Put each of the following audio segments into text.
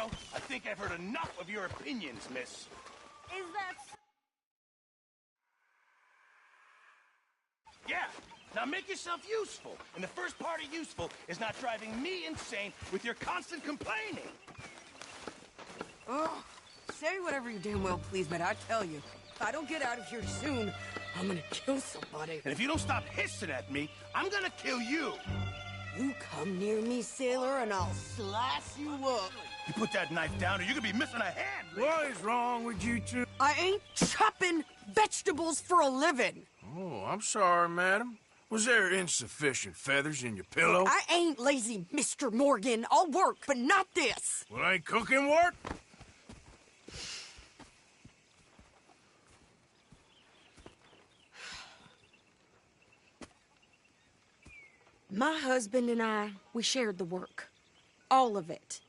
Well, I think I've heard enough of your opinions, miss. Is that... Yeah, now make yourself useful. And the first part of useful is not driving me insane with your constant complaining. Oh, say whatever you damn well please, but I tell you, if I don't get out of here soon, I'm gonna kill somebody. And if you don't stop hissing at me, I'm gonna kill you. You come near me, sailor, and I'll slice you up. You put that knife down or you're gonna be missing a hand. What is wrong with you two? I ain't chopping vegetables for a living. Oh, I'm sorry, madam. Was there insufficient feathers in your pillow? I ain't lazy, Mr. Morgan. I'll work, but not this. Well, ain't cooking work? My husband and I, we shared the work. All of it.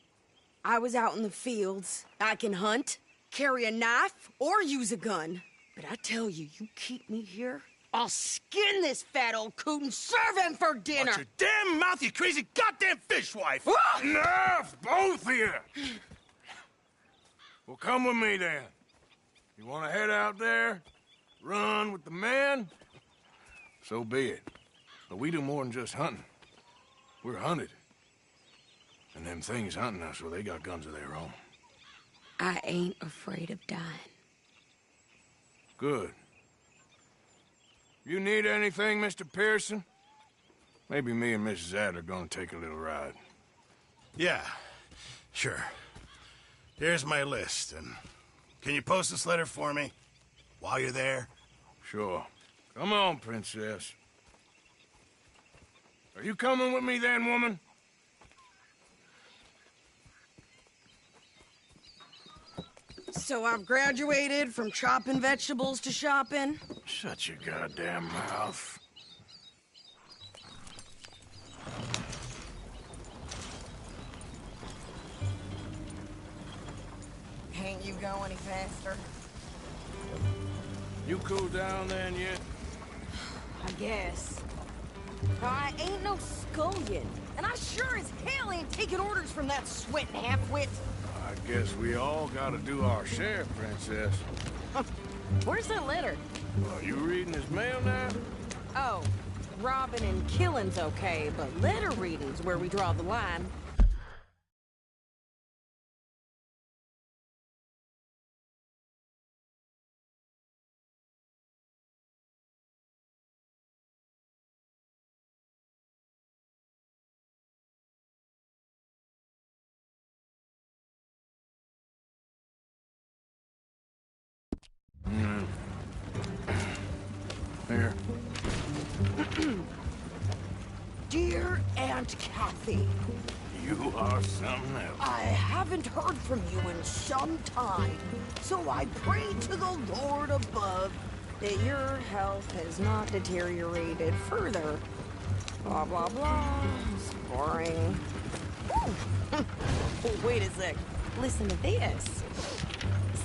I was out in the fields. I can hunt, carry a knife, or use a gun. But I tell you, you keep me here, I'll skin this fat old coot and serve him for dinner. Watch your damn mouth, you crazy goddamn fishwife! Enough, both of you! Well, come with me, then. You want to head out there, run with the men? So be it. But we do more than just hunting. We're hunted. And them things hunting us, well, they got guns of their own. I ain't afraid of dying. Good. You need anything, Mr. Pearson? Maybe me and Mrs. Adler gonna take a little ride. Yeah, sure. Here's my list, and can you post this letter for me while you're there? Sure. Come on, princess. Are you coming with me then, woman? So I've graduated from chopping vegetables to shopping. Shut your goddamn mouth. Can't you go any faster? You cooled down then yet? I guess. I ain't no scullion, and I sure as hell ain't taking orders from that sweating half-wit. I guess we all gotta do our share, princess. Where's that letter? Are you reading his mail now? Oh, robbing and killing's okay, but letter reading's where we draw the line. Here. Dear Aunt Kathy, You are something else. I haven't heard from you in some time, so I pray to the Lord above that your health has not deteriorated further. Blah, blah, blah. It's boring. Wait a sec. Listen to this.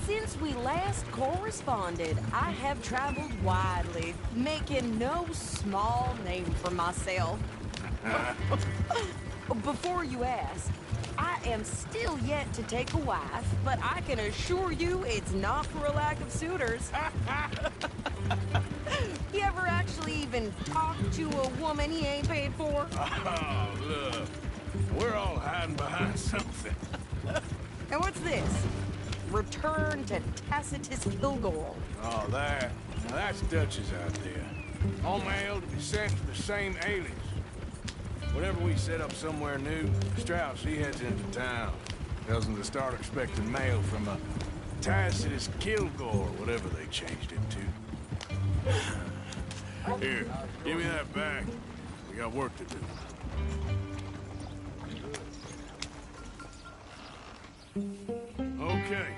Since we last corresponded, I have traveled widely, making no small name for myself. Before you ask, I am still yet to take a wife, but I can assure you it's not for a lack of suitors. You ever actually even talk to a woman he ain't paid for? Oh, look. We're all hiding behind something. And what's this? Return to Tacitus Kilgore. Oh, that. Now that's Dutch's idea. All mail to be sent to the same alias. Whenever we set up somewhere new, Strauss, he heads into town. Tells them to start expecting mail from a Tacitus Kilgore, whatever they changed it to. Here, give me that back. We got work to do. Okay,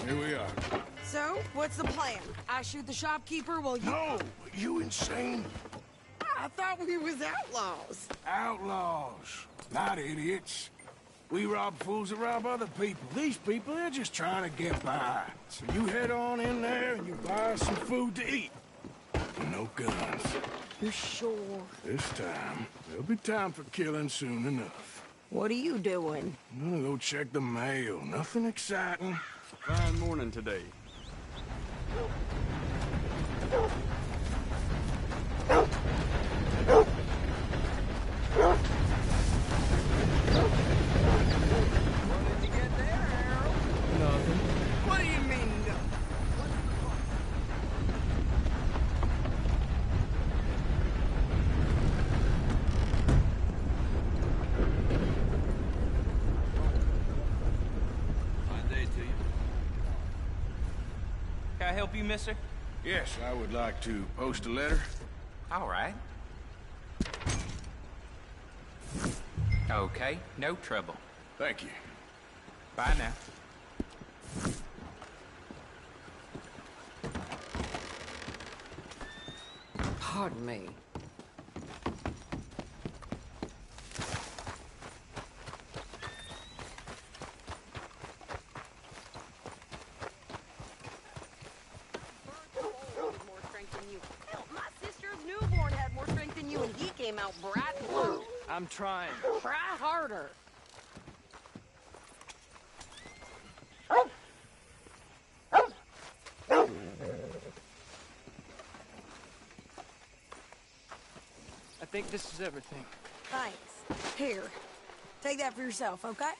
here we are. So, what's the plan? I shoot the shopkeeper while you... No, you insane? I thought we was outlaws. Outlaws, not idiots. We rob fools that rob other people. These people, they're just trying to get by. So you head on in there and you buy some food to eat. No guns. You sure? This time, there'll be time for killing soon enough. What are you doing? I'm gonna go check the mail. Nothing exciting. Fine morning today. What did you get there, Harold? Nothing. What do you mean, no? Fine day to you. Can I help you, mister? Yes, I would like to post a letter. All right. Okay, no trouble. Thank you. Bye now. Pardon me. More strength than you. Hell, my sister's newborn had more strength than you, and he came out bright blue. I'm trying. Try harder. I think this is everything. Thanks. Here, take that for yourself, okay?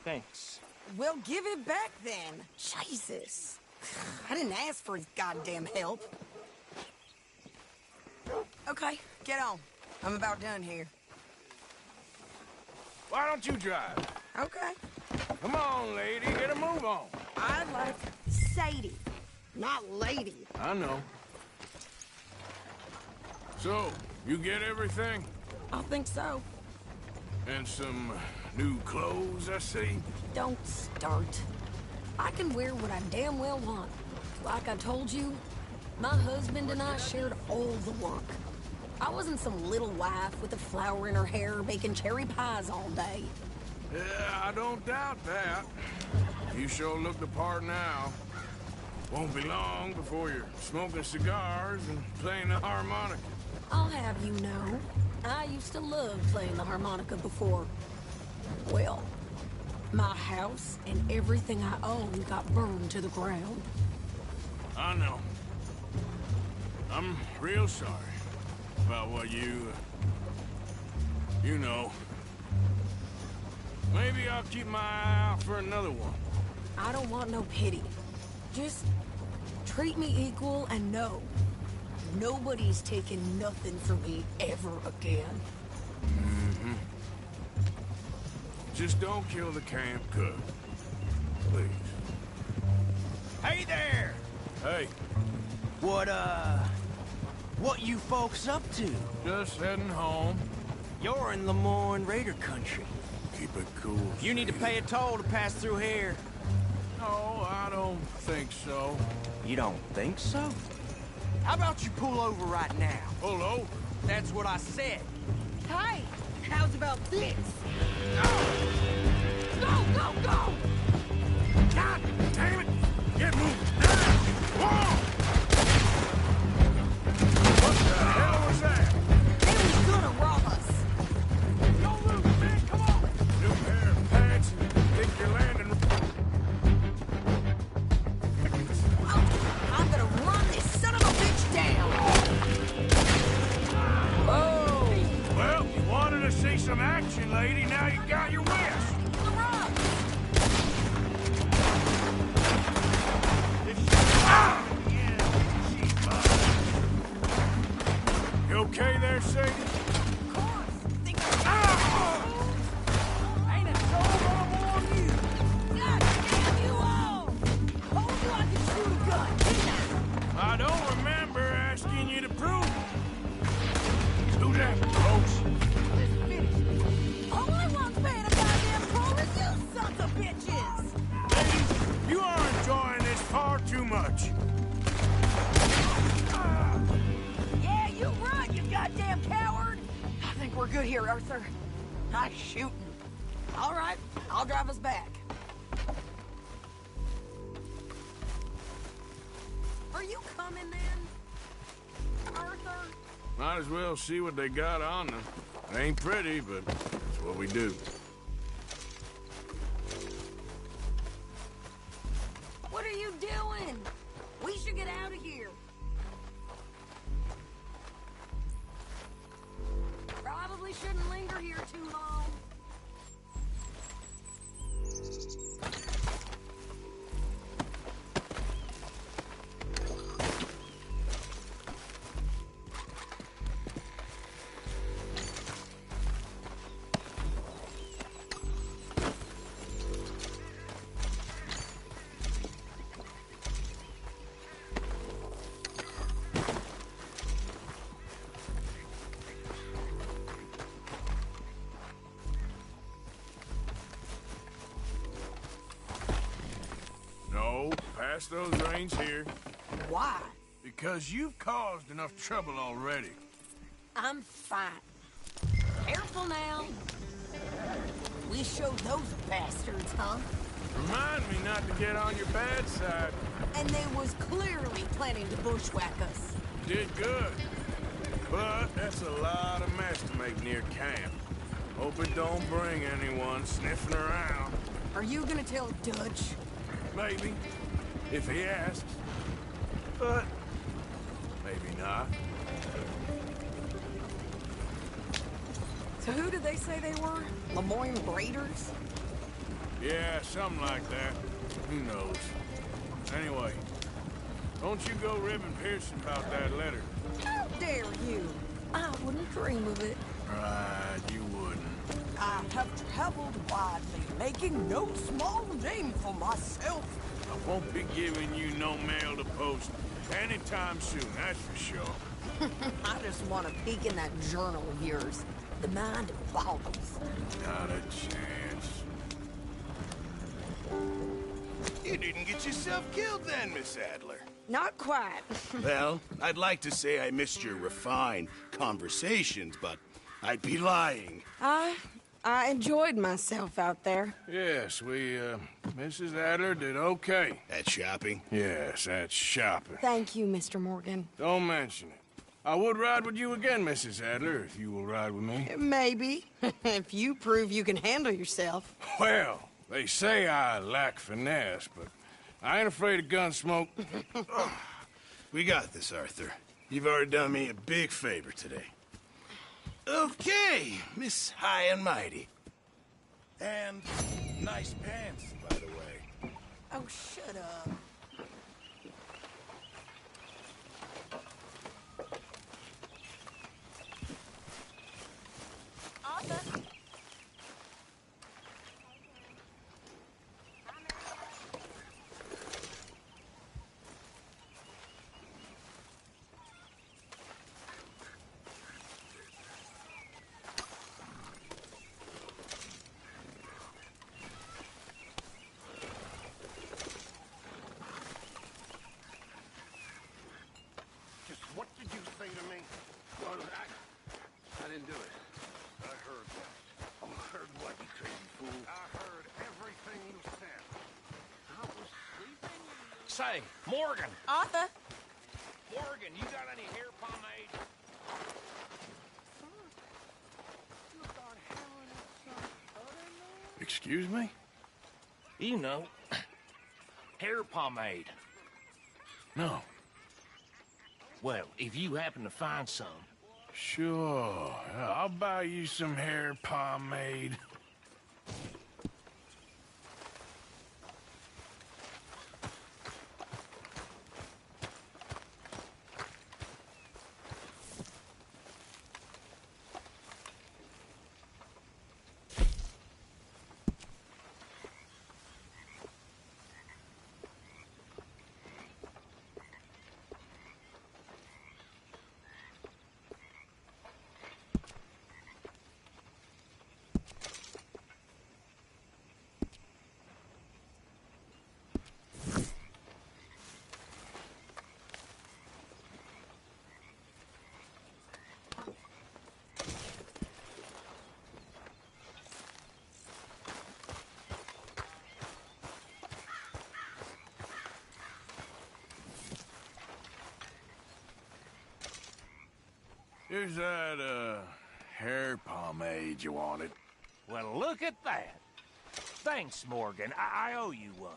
Thanks. Well, give it back then. Jesus. I didn't ask for his goddamn help. Okay, get on. I'm about done here. Why don't you drive? Okay. Come on, lady, get a move on. I like Sadie, not lady. I know. So, you get everything? I think so. And some new clothes, I see? Don't start. I can wear what I damn well want. Like I told you, my husband and I shared all the work. I wasn't some little wife with a flower in her hair baking cherry pies all day. Yeah, I don't doubt that. You sure look the part now. Won't be long before you're smoking cigars and playing the harmonica. I'll have you know, I used to love playing the harmonica before. Well, my house and everything I owned got burned to the ground. I know. I'm real sorry about what you know. Maybe I'll keep my eye out for another one. I don't want no pity. Just treat me equal and know nobody's taking nothing from me ever again. Mm-hmm. Just don't kill the camp cook. Please. Hey there! Hey, What you folks up to? just heading home. You're in Lemoyne Raider country. Keep it cool. You need to pay a toll to pass through here. No, I don't think so. You don't think so? How about you pull over right now? Pull over. That's what I said. Hey, how's about this? Go, go, go! God damn it! Get moving now! Whoa! What the hell was that? They was gonna rob us. Don't move, man! Come on! New pair of pants and think you're landing. I'm gonna run this son of a bitch down. Whoa! Well, you wanted to see some action, lady. Now you got your wish. The rock! You okay there, Sadie? Of course! Think Ain't a soul gonna warn you. God damn you all! Told you I could shoot a gun, didn't I? I don't remember asking you to prove it. Do that, folks. Only one's paying a goddamn toll is you sons of bitches! Ladies, you are enjoying this far too much. Yeah, you run, you goddamn coward! I think we're good here, Arthur. Nice shooting. All right, I'll drive us back. Are you coming then, Arthur? Might as well see what they got on them. It ain't pretty, but it's what we do. What are you doing? We should get out of here. Probably shouldn't linger here too long. No, pass those reins here. Why? Because you've caused enough trouble already. I'm fine. Careful now. We showed those bastards, huh? Remind me not to get on your bad side. And they was clearly planning to bushwhack us. Did good. But that's a lot of mess to make near camp. Hope it don't bring anyone sniffing around. Are you gonna tell Dutch? Maybe, if he asks. But maybe not. So who did they say they were? Lemoyne Raiders? Yeah, something like that. Who knows? Anyway, don't you go ribbing Pearson about that letter. How dare you? I wouldn't dream of it. Right, you wouldn't. I have traveled widely, making no small name for myself. I won't be giving you no mail to post anytime soon, that's for sure. I just want to peek in that journal of yours. The mind boggles. Not a chance. You didn't get yourself killed then, Miss Adler. Not quite. Well, I'd like to say I missed your refined conversations, but I'd be lying. I enjoyed myself out there. Yes, Mrs. Adler did okay. At shopping? Yes, that's shopping. Thank you, Mr. Morgan. Don't mention it. I would ride with you again, Mrs. Adler, if you will ride with me. Maybe. If you prove you can handle yourself. Well, they say I lack finesse, but I ain't afraid of gun smoke. We got this, Arthur. You've already done me a big favor today. Okay, Miss High and Mighty. And nice pants, by the way. Oh, shut up. Arthur. What did you say to me? Well, I didn't do it. I heard that. Oh, heard what, you crazy fool? I heard everything you said. I was sleeping. Say, Morgan! Arthur. Morgan, you got any hair pomade? Excuse me? You know, hair pomade. No. Well, if you happen to find some. Sure. I'll buy you some hair pomade. Here's that, hair pomade you wanted. Well, look at that. Thanks, Morgan. I owe you one.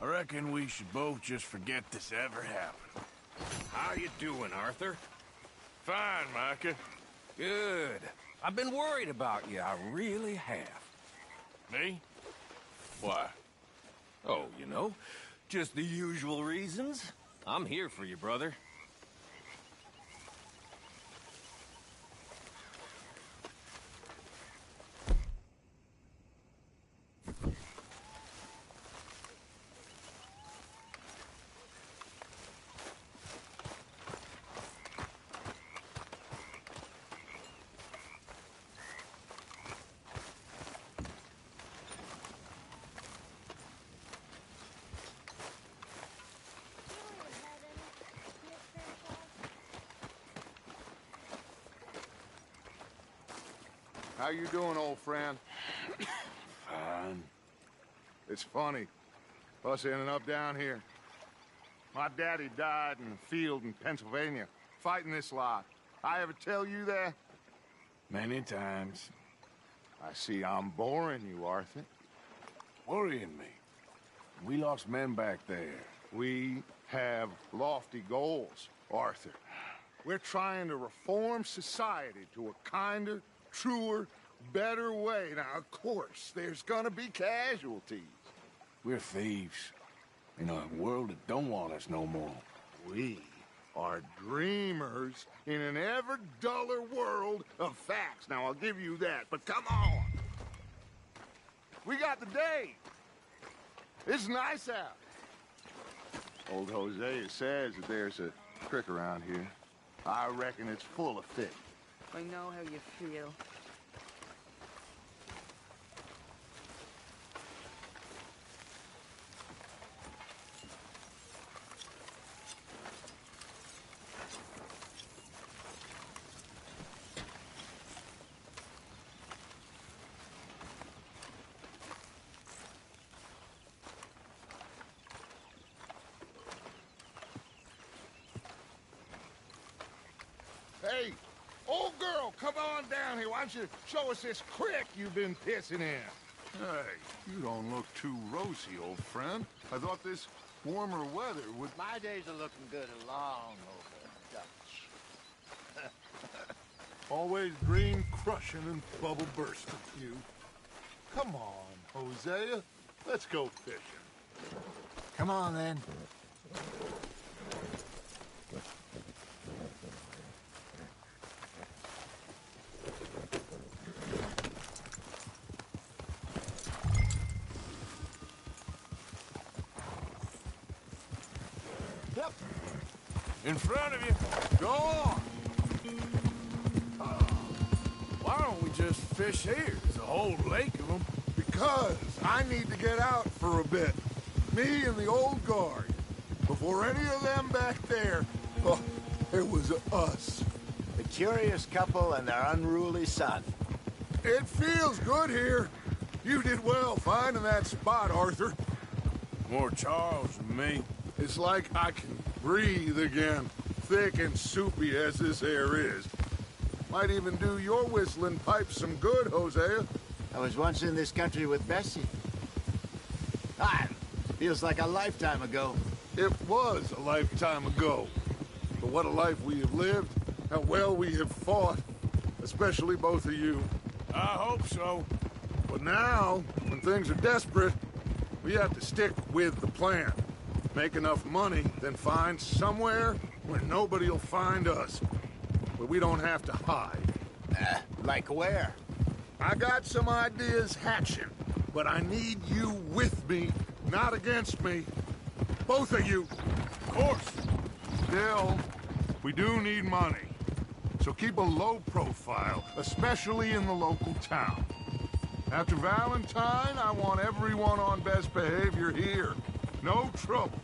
I reckon we should both just forget this ever happened. How you doing, Arthur? Fine, Micah. Good. I've been worried about you. I really have. Me? Why? Oh, you know, just the usual reasons. I'm here for you, brother. How you doing, old friend? Fine. It's funny, us ending up down here. My daddy died in the field in Pennsylvania, fighting this lot. I ever tell you that? Many times. I see I'm boring you, Arthur. Worrying me. We lost men back there. We have lofty goals, Arthur. We're trying to reform society to a kinder, truer, better way. Now, of course, there's gonna be casualties. We're thieves. In a world that don't want us no more. We are dreamers in an ever duller world of facts. Now, I'll give you that, but come on. We got the day. It's nice out. Old Hosea says that there's a creek around here. I reckon it's full of fish. I know how you feel. Hey, old girl, come on down here. Why don't you show us this creek you've been pissing in? Hey, you don't look too rosy, old friend. I thought this warmer weather would... My days are looking good along over Dutch. Always green crushing and bubble bursting, you. Come on, Hosea. Let's go fishing. Come on, then. Yep. In front of you. Go on. Why don't we just fish here? There's a whole lake of them. Because I need to get out for a bit. Me and the old guard. Before any of them back there, oh, it was us. The curious couple and their unruly son. It feels good here. You did well finding that spot, Arthur. More Charles than me. It's like I can breathe again, thick and soupy as this air is. Might even do your whistling pipes some good, Hosea. I was once in this country with Bessie. Feels like a lifetime ago. It was a lifetime ago. But what a life we have lived, how well we have fought, especially both of you. I hope so. But now, when things are desperate, we have to stick with the plan. Make enough money, then find somewhere where nobody'll find us. Where we don't have to hide. Like where? I got some ideas hatching, but I need you with me, not against me. Both of you. Of course. Still, we do need money. So keep a low profile, especially in the local town. After Valentine, I want everyone on best behavior here. No trouble.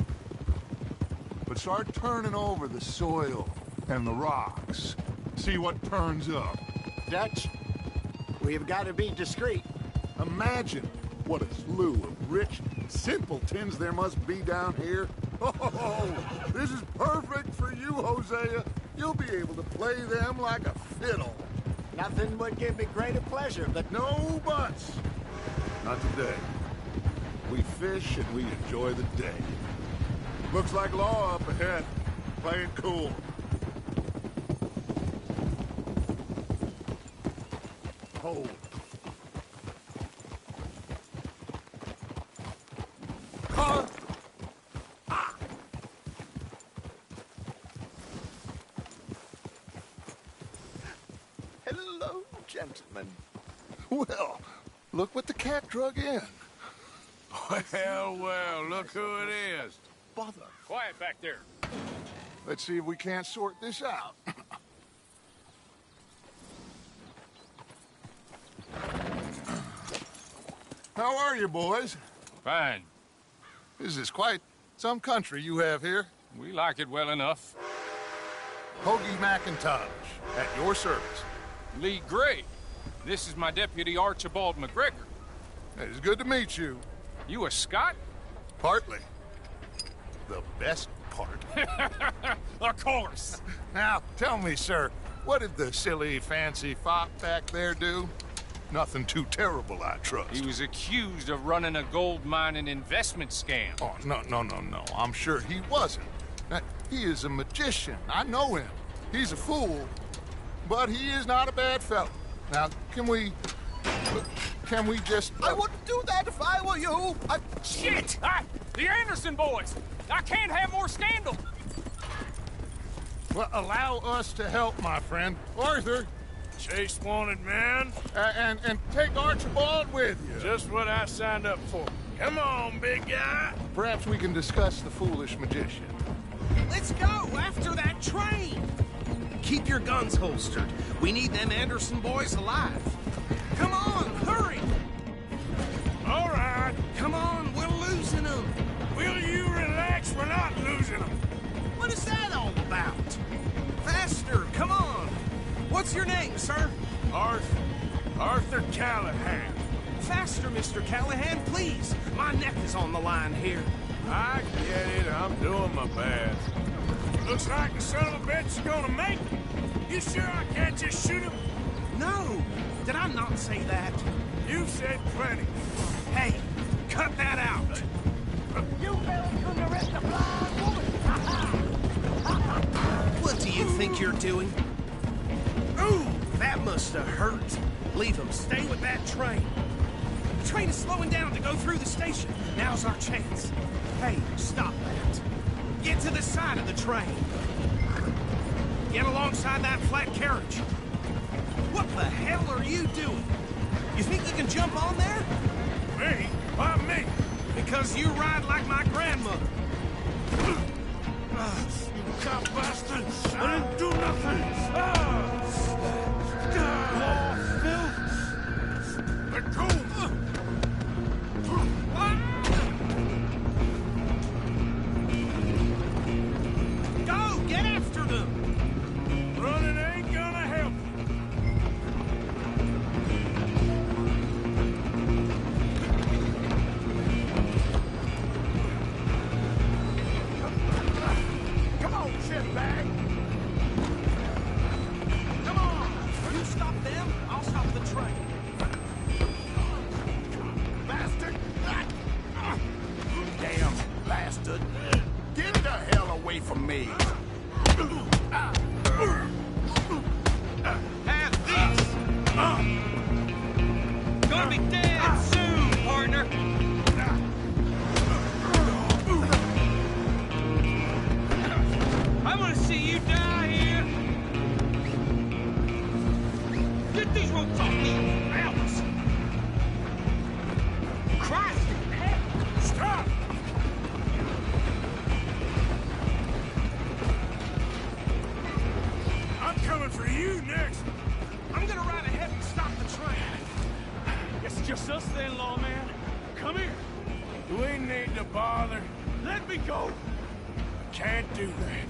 But start turning over the soil and the rocks. See what turns up. Dutch, we've got to be discreet. Imagine what a slew of rich simpletons there must be down here. Oh, this is perfect for you, Hosea. you'll be able to play them like a fiddle. Nothing would give me greater pleasure, but No buts. Not today. We fish and we enjoy the day. Looks like law up ahead. Play it cool. Hold. Car. hello, gentlemen. Well, look what the cat drug in. Well, look who it is. Bother. Quiet back there. Let's see if we can't sort this out. How are you, boys? Fine. This is quite some country you have here. We like it well enough. Hoagie McIntosh, at your service. Lee Gray. This is my deputy Archibald McGregor. It's good to meet you. You a Scot? Partly. The best part. Of course. Now, tell me, sir, what did the silly, fancy fop back there do? Nothing too terrible, I trust. He was accused of running a gold mining investment scam. Oh, no. I'm sure he wasn't. He is a magician. I know him. He's a fool, but he is not a bad fellow. Now, can we just... I wouldn't do that if I were you. Shit! The Anderson boys! I can't have more scandal! Well, allow us to help, my friend. Arthur, Chase wanted man. and take Archibald with you. Just what I signed up for. Come on, big guy. Perhaps we can discuss the foolish magician. Let's go after that train! Keep your guns holstered. We need them Anderson boys alive. Come on, hurry! All right. Come on, we're losing them. Will you relax? We're not losing them. What is that all about? Faster, come on. What's your name, sir? Arthur Callahan. Faster, Mr. Callahan, please. My neck is on the line here. I get it. I'm doing my best. Looks like the son of a bitch is gonna make it. You sure I can't just shoot him? No, did I not say that? You said plenty. Hey, cut that out. You fell from the rest of blind woman. What do you think you're doing? Ooh, that must have hurt. Leave him. Stay with that train. The train is slowing down to go through the station. Now's our chance. Hey, stop that. Get to the side of the train. Get alongside that flat carriage. What the hell are you doing? You think you can jump on there? Me? Why me? Because you ride like my grandmother. You cop bastard! I didn't do nothing! Let go! Go! Get after them! Running ain't gonna help. Come on, shitbag. Come on! You stop them, I'll stop the train. Bastard! Damn bastard! Get the hell away from me! Have this! Gonna be dead soon, partner! I wanna see you die here! Get these ropes off me! Else! Christ in heaven! Stop! I'm coming for you next. I'm gonna ride ahead and stop the train. Guess it's just us then, lawman. Come here. We need to bother. Let me go. Can't do that.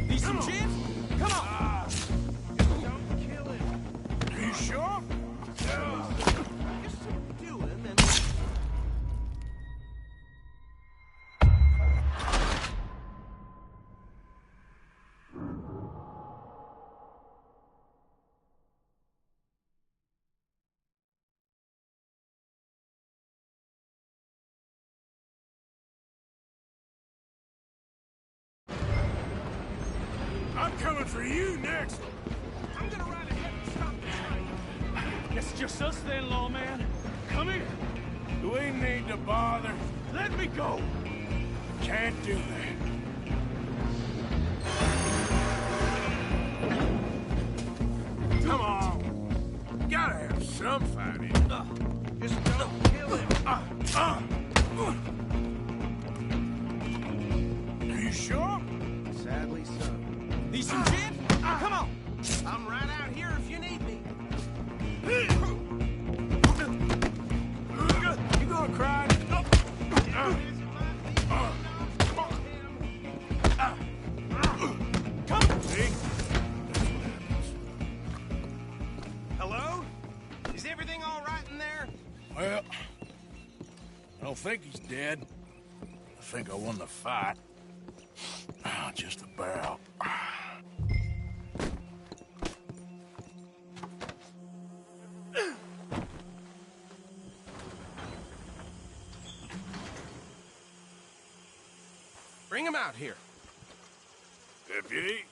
Need some chips? Come on! Don't kill him. Are you sure? Just subdue him and... for you next. I'm gonna ride ahead and stop the train. Guess it's just us then, lawman. Come here. Do we need to bother? Let me go. Can't do that. Come on. Gotta have some fighting. Just don't kill him. Are you sure? Sadly so. Need some gin? Come on. I'm right out here if you need me. You gonna cry? Come. See? Hello? Is everything all right in there? Well, I don't think he's dead. I think I won the fight. Just about. Bring him out here. Deputy?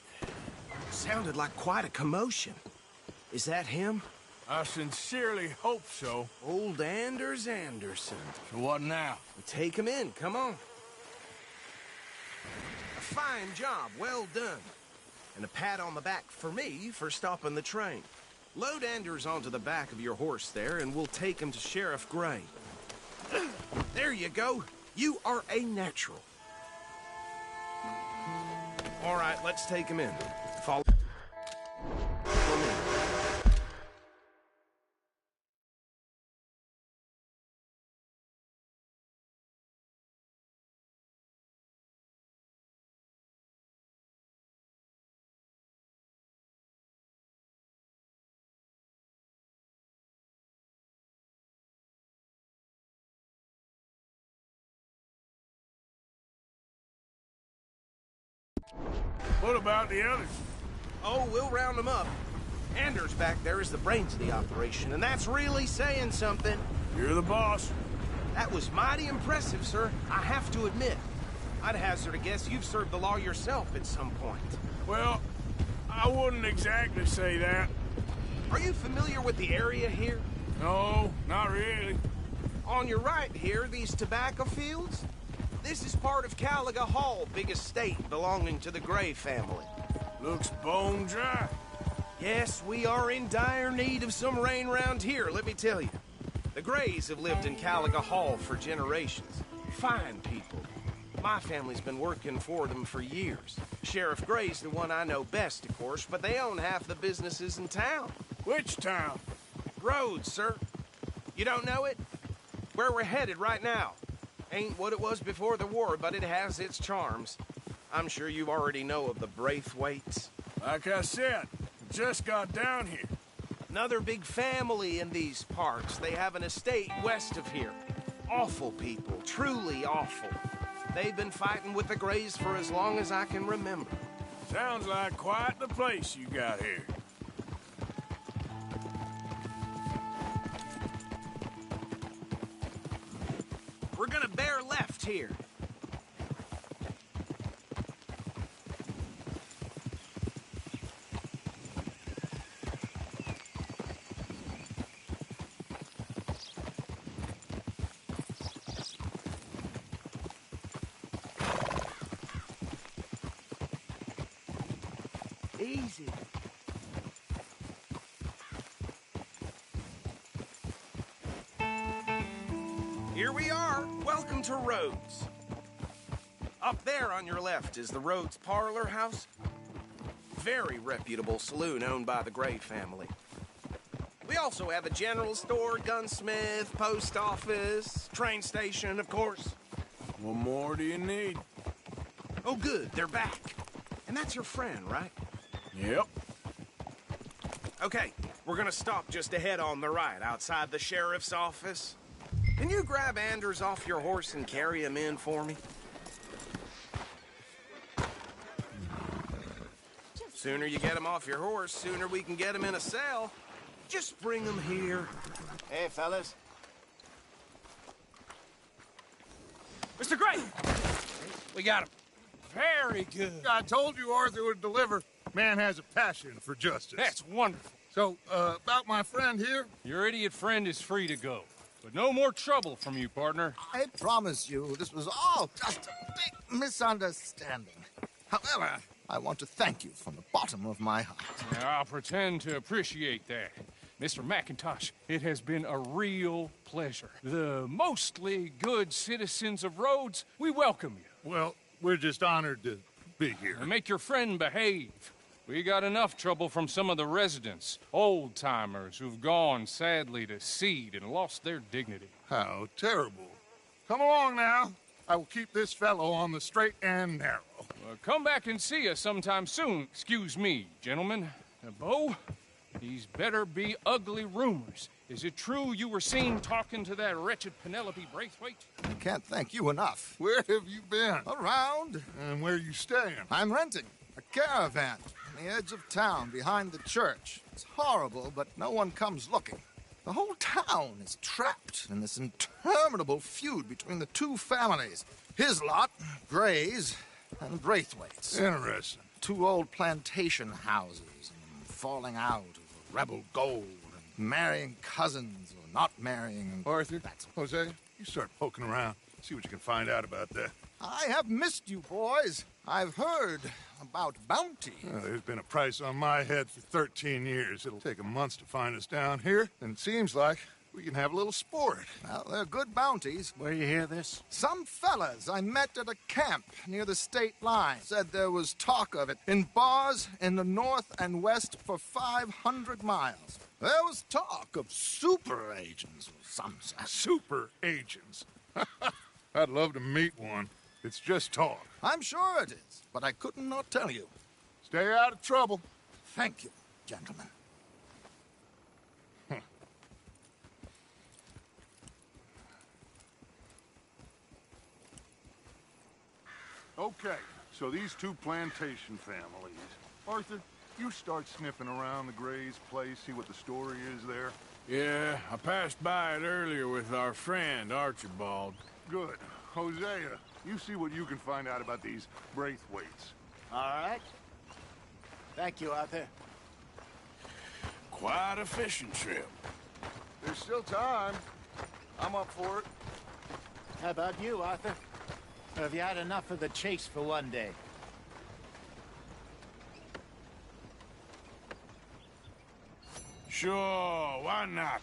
Sounded like quite a commotion. Is that him? I sincerely hope so. Old Anders Anderson. So what now? Take him in, come on. A fine job, well done. And a pat on the back for me for stopping the train. Load Anders onto the back of your horse there, and we'll take him to Sheriff Gray. There you go. You are a natural. All right, let's take him in. Follow me. What about the others? Oh, we'll round them up. Anders back there is the brains of the operation, and that's really saying something. You're the boss. That was mighty impressive, sir. I have to admit. I'd hazard a guess you've served the law yourself at some point. Well, I wouldn't exactly say that. Are you familiar with the area here? No, not really. On your right here, these tobacco fields? This is part of Caliga Hall, big estate belonging to the Gray family. Looks bone dry. Yes, we are in dire need of some rain round here, let me tell you. The Grays have lived in Caliga Hall for generations. Fine people. My family's been working for them for years. Sheriff Gray's the one I know best, of course, but they own half the businesses in town. Which town? Rhodes, sir. You don't know it? Where we're headed right now. Ain't what it was before the war, but it has its charms. I'm sure you already know of the Braithwaites. Like I said, just got down here. Another big family in these parts. They have an estate west of here. Awful people, truly awful. They've been fighting with the Grays for as long as I can remember. Sounds like quite the place you got here. We're gonna bear left here. Easy. Here we are. Welcome to Rhodes. Up there on your left is the Rhodes Parlor House. Very reputable saloon owned by the Gray family. We also have a general store, gunsmith, post office, train station, of course. What more do you need? Oh, good. They're back. And that's your friend, right? Yep. Okay, we're gonna stop just ahead on the right, outside the sheriff's office. Can you grab Anders off your horse and carry him in for me? Sooner you get him off your horse, sooner we can get him in a cell. Just bring him here. Hey, fellas. Mr. Gray! We got him. Very good. I told you Arthur would deliver. Man has a passion for justice. That's wonderful. So, about my friend here? Your idiot friend is free to go. But no more trouble from you, partner. I promise you, this was all just a big misunderstanding. However, I want to thank you from the bottom of my heart. I'll pretend to appreciate that. Mr. McIntosh, it has been a real pleasure. The mostly good citizens of Rhodes, we welcome you. Well, we're just honored to be here. And make your friend behave. We got enough trouble from some of the residents, old-timers who've gone, sadly, to seed and lost their dignity. How terrible. Come along now. I will keep this fellow on the straight and narrow. Come back and see us sometime soon. Excuse me, gentlemen. Bo, these better be ugly rumors. Is it true you were seen talking to that wretched Penelope Braithwaite? I can't thank you enough. Where have you been? Around. And where are you staying? I'm renting a caravan on the edge of town behind the church. It's horrible, but no one comes looking. The whole town is trapped in this interminable feud between the two families. His lot, Gray's, and Braithwaite's. Interesting. Two old plantation houses, and falling out over rebel gold, and marrying cousins or not marrying. And Arthur, Jose, you start poking around. See what you can find out about that. I have missed you, boys. I've heard about bounty. There's been a price on my head for 13 years. It'll take 'em months to find us down here, and it seems like we can have a little sport. Well, they're good bounties. Where you hear this? Some fellas I met at a camp near the state line said there was talk of it in bars in the north and west for 500 miles. There was talk of super agents or some such. Super agents. I'd love to meet one. It's just talk. I'm sure it is, but I couldn't not tell you. Stay out of trouble. Thank you, gentlemen. Okay, so these two plantation families. Arthur, you start sniffing around the Gray's place, see what the story is there. Yeah, I passed by it earlier with our friend, Archibald. Good. Hosea, you see what you can find out about these Braithwaites. All right. Thank you, Arthur. Quite a fishing trip. There's still time. I'm up for it. How about you, Arthur? Or have you had enough of the chase for one day? Sure, why not?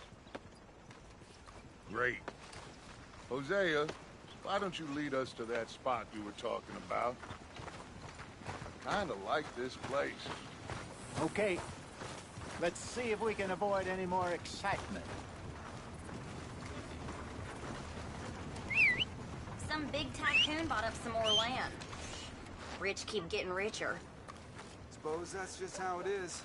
Great. Hosea, why don't you lead us to that spot you were talking about? I kinda like this place. Okay. Let's see if we can avoid any more excitement. Some big tycoon bought up some more land. Rich keep getting richer. Suppose that's just how it is.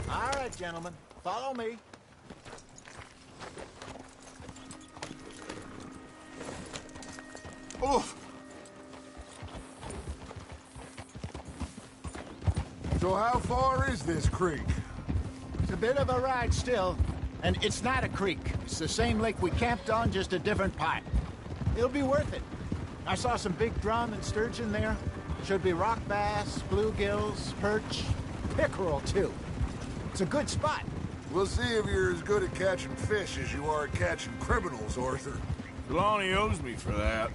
All right, gentlemen. Follow me. Oof. So how far is this creek? It's a bit of a ride still. And it's not a creek. It's the same lake we camped on, just a different part. It'll be worth it. I saw some big drum and sturgeon there. Should be rock bass, bluegills, perch, pickerel, too. It's a good spot. We'll see if you're as good at catching fish as you are at catching criminals, Arthur. Trelawney owes me for that.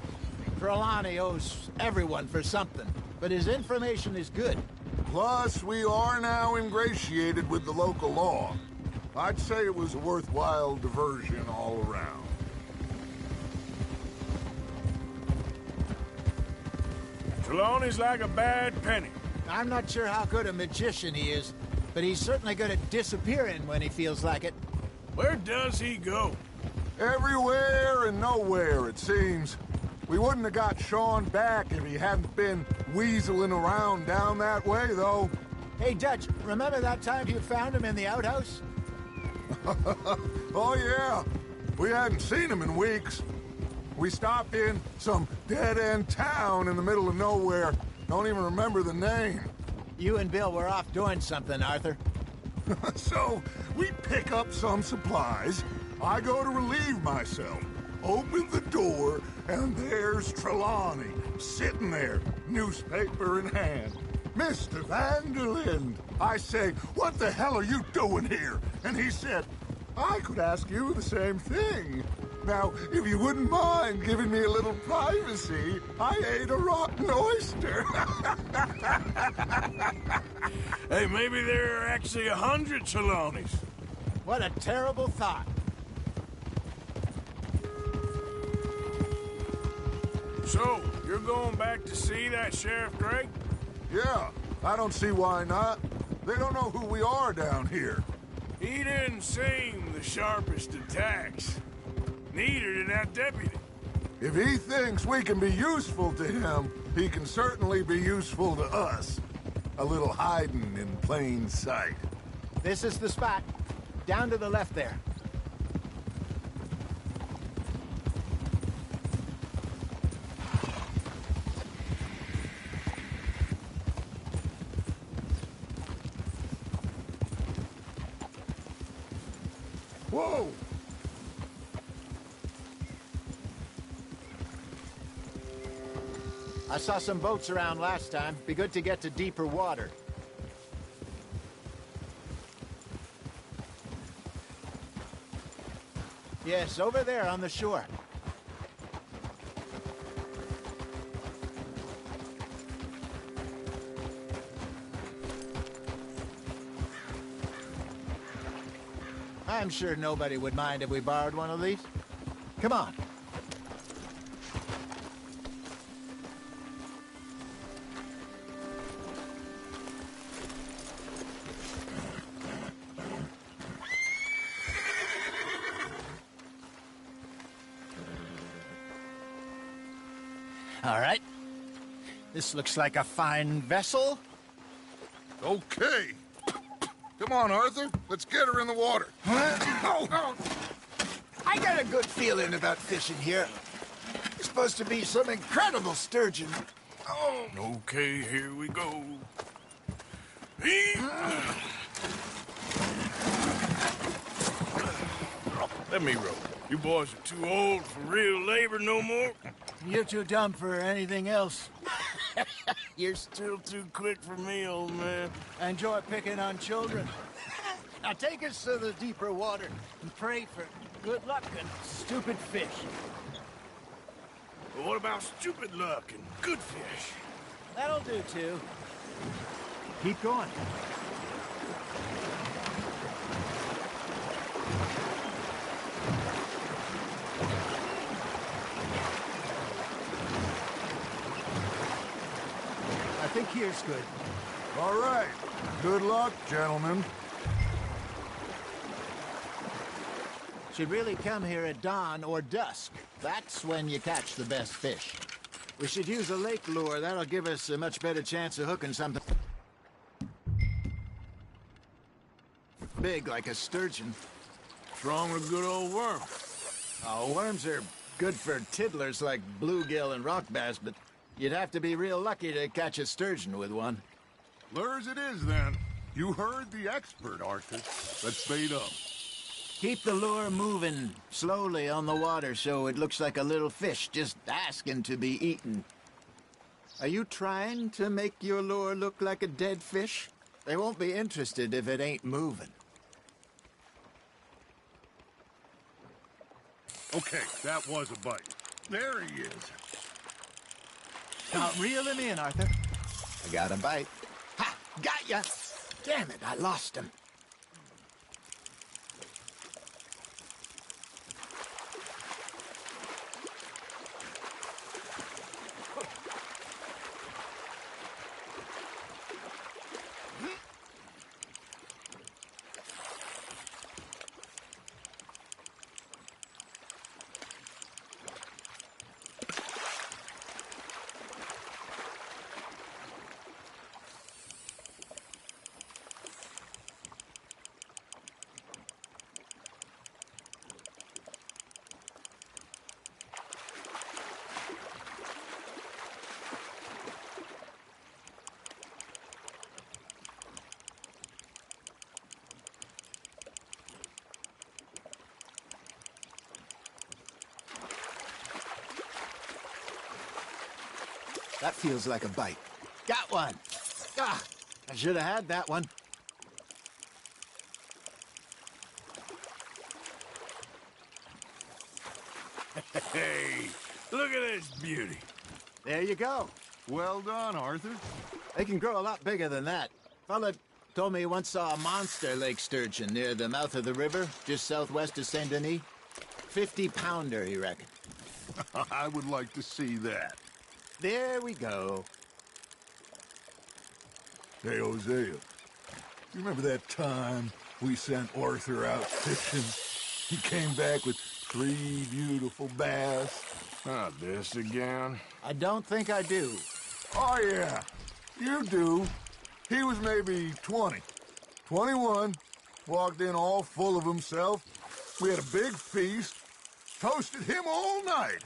Trelawney owes everyone for something, but his information is good. Plus, we are now ingratiated with the local law. I'd say it was a worthwhile diversion all around. Trelawney's like a bad penny. I'm not sure how good a magician he is, but he's certainly good at disappearing when he feels like it. Where does he go? Everywhere and nowhere, it seems. We wouldn't have got Sean back if he hadn't been weaseling around down that way, though. Hey, Dutch, remember that time you found him in the outhouse? Oh, yeah. We hadn't seen him in weeks. We stopped in some dead-end town in the middle of nowhere. Don't even remember the name. You and Bill were off doing something, Arthur. So, we pick up some supplies. I go to relieve myself. open the door, and there's Trelawney, sitting there, newspaper in hand. Mr. Van der Linde. I say, what the hell are you doing here? And he said, I could ask you the same thing. Now, if you wouldn't mind giving me a little privacy, I ate a rotten oyster. Hey, maybe there are actually 100 Trelawneys. What a terrible thought. So, you're going back to see that Sheriff Drake? Yeah, I don't see why not. They don't know who we are down here. He didn't seem the sharpest attacks. Neither did that deputy. If he thinks we can be useful to him, he can certainly be useful to us. A little hiding in plain sight. This is the spot. Down to the left there. Whoa! I saw some boats around last time. Be good to get to deeper water. Yes, over there on the shore. I'm sure nobody would mind if we borrowed one of these. Come on. All right. This looks like a fine vessel. Okay. Come on, Arthur. Let's get her in the water. I got a good feeling about fishing here. It's supposed to be some incredible sturgeon. Oh. Okay, here we go. Let me row. You boys are too old for real labor no more. You're too dumb for anything else. You're still too quick for me, old man. I enjoy picking on children. Now take us to the deeper water and pray for good luck and stupid fish. But what about stupid luck and good fish? That'll do, too. Keep going. I think here's good. All right. Good luck, gentlemen. Should really come here at dawn or dusk. That's when you catch the best fish. We should use a lake lure. That'll give us a much better chance of hooking something big like a sturgeon. What's wrong with a good old worm? Oh, worms are good for tiddlers like bluegill and rock bass, but you'd have to be real lucky to catch a sturgeon with one. Lures it is, then. You heard the expert, Arthur. Let's bait up. Keep the lure moving slowly on the water so it looks like a little fish just asking to be eaten. Are you trying to make your lure look like a dead fish? They won't be interested if it ain't moving. Okay, that was a bite. There he is. Now, reel him in, Arthur. I got a bite. Ha! Got ya! Damn it, I lost him. That feels like a bite. Got one. Ah, I should have had that one. Hey, look at this beauty. There you go. Well done, Arthur. They can grow a lot bigger than that. Fella told me he once saw a monster lake sturgeon near the mouth of the river, just southwest of Saint Denis. 50-pounder, he reckoned. I would like to see that. There we go. Hey, Hosea, you remember that time we sent Arthur out fishing? He came back with 3 beautiful bass. Not this again. I don't think I do. Oh, yeah, you do. He was maybe 20, 21, walked in all full of himself. We had a big feast, toasted him all night.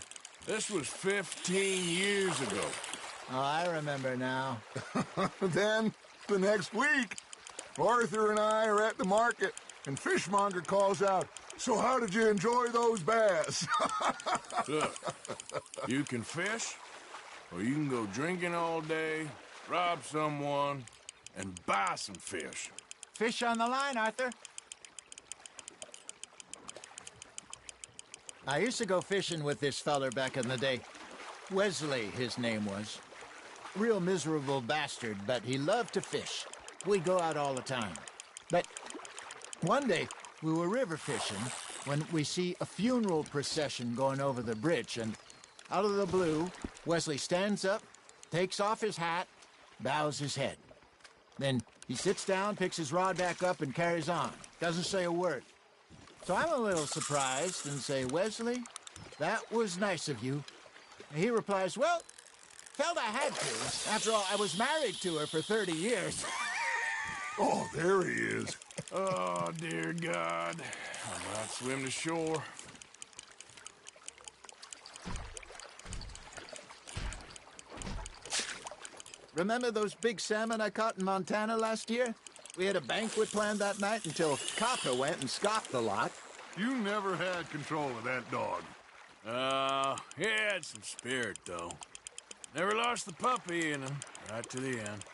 This was 15 years ago. Oh, I remember now. Then, the next week, Arthur and I are at the market, and Fishmonger calls out, "So how did you enjoy those bass?" Look, you can fish, or you can go drinking all day, rob someone, and buy some fish. Fish on the line, Arthur. I used to go fishing with this feller back in the day. Wesley, his name was. Real miserable bastard, but he loved to fish. We'd go out all the time. But one day, we were river fishing when we see a funeral procession going over the bridge, and out of the blue, Wesley stands up, takes off his hat, bows his head. Then he sits down, picks his rod back up, and carries on. Doesn't say a word. So I'm a little surprised and say, "Wesley, that was nice of you." And he replies, "Well, felt I had to. After all, I was married to her for 30 years. Oh, there he is. Oh, dear God. I'm about to swim to shore. Remember those big salmon I caught in Montana last year? We had a banquet planned that night until Copper went and scoffed the lot. You never had control of that dog. He had some spirit, though. Never lost the puppy in him, right to the end.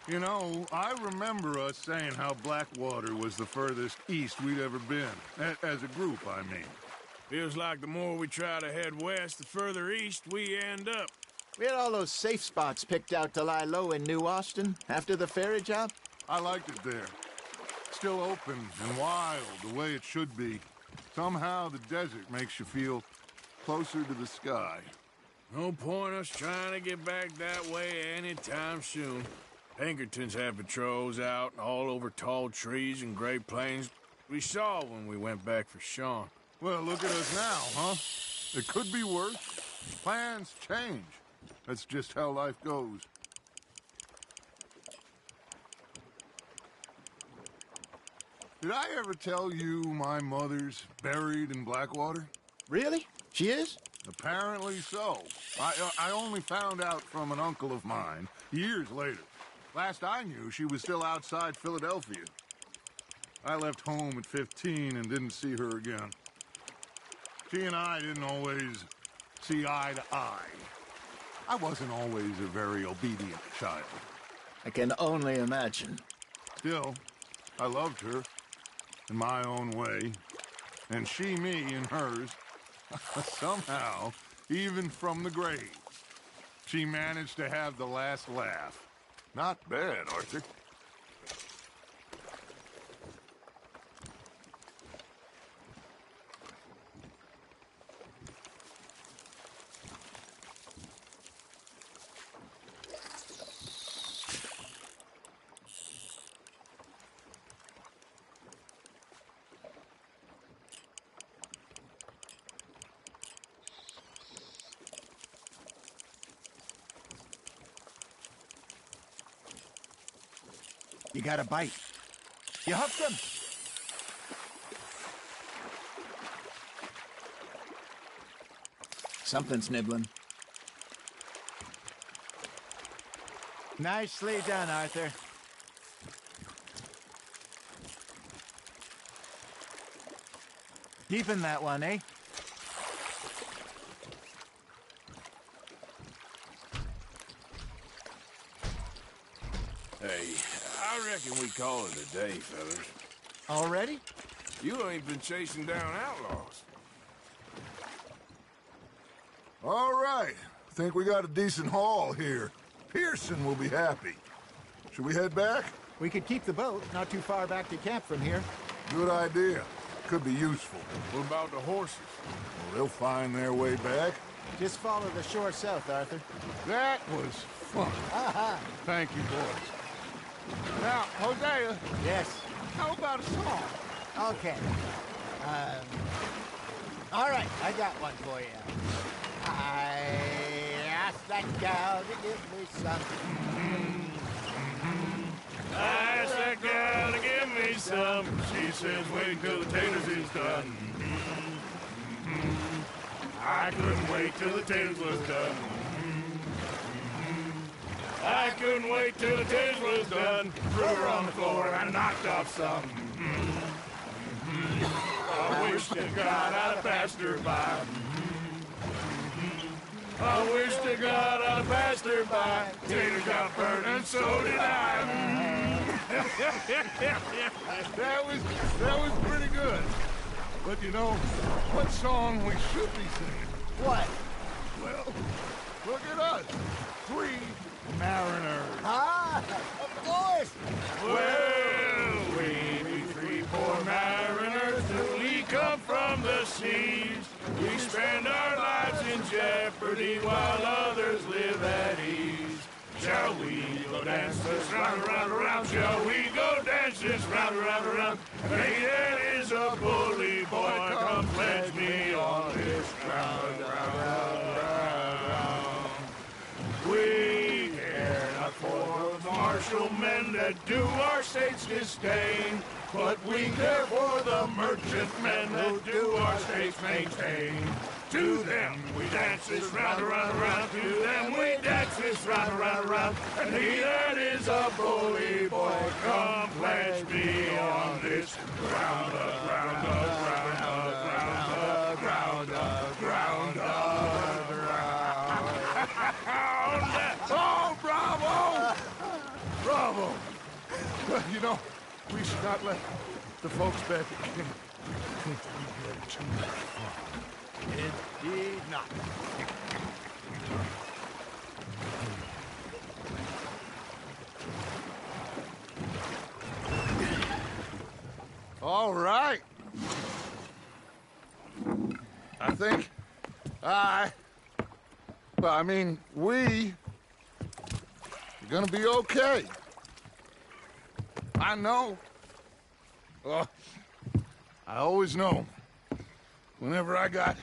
You know, I remember us saying how Blackwater was the furthest east we'd ever been. As a group, I mean. Feels like the more we try to head west, the further east we end up. We had all those safe spots picked out to lie low in New Austin after the ferry job. I liked it there. Still open and wild, the way it should be. Somehow the desert makes you feel closer to the sky. No point us trying to get back that way anytime soon. Pinkertons have patrols out all over tall trees and Great Plains. We saw when we went back for Sean. Well, look at us now, huh? It could be worse. Plans change. That's just how life goes. Did I ever tell you my mother's buried in Blackwater? Really? She is? Apparently so. I only found out from an uncle of mine years later. Last I knew, she was still outside Philadelphia. I left home at 15 and didn't see her again. She and I didn't always see eye to eye. I wasn't always a very obedient child. I can only imagine. Still, I loved her in my own way, and she me in hers. Somehow, even from the grave, she managed to have the last laugh. Not bad, Arthur. You got a bite. You hooked him. Something's nibbling. Nicely done, Arthur. Deepen that one, eh? Hey, I reckon we call it a day, fellas. Already? You ain't been chasing down outlaws. All right. Think we got a decent haul here. Pearson will be happy. Should we head back? We could keep the boat not too far back to camp from here. Good idea. Could be useful. What about the horses? Well, they'll find their way back. Just follow the shore south, Arthur. That was fun. Thank you, boys. Now, Hosea, Yes. how about a song? Okay. All right, I got one for you. I asked that gal to give me some. I asked that gal to give me some. She says, wait till the taters is done. I couldn't wait till the taters was done. I couldn't wait till the taters was done. Threw her on the floor and I knocked off some. I wish to God I'd have passed her by. I wish to God I'd have passed her by. Tater got burned and so did I. That was pretty good. But you know, what song we should be singing? What? Well, look at us. 3 mariners. Ah, of course. Well, we be 3 poor mariners newly come from the seas. We spend our lives in jeopardy while others live at ease. Shall we go dance this round, around, around? Shall we go dance this round, around, around? Hey, that is a bully boy. Come pledge me on this ground, round. We care not for the martial men that do our state's disdain, but we care for the merchant men that do our state's maintain. To them we dance this round, around, around. To them we dance this round, around, around. And he that is a bully boy, come pledge me on this ground, ground, ground, ground, ground, ground, ground. Oh, bravo! Bravo! Well, you know, we should not let the folks back at camp think we had too much fun. Indeed not. All right. I think we are gonna be okay. I know. I always know. Whenever I got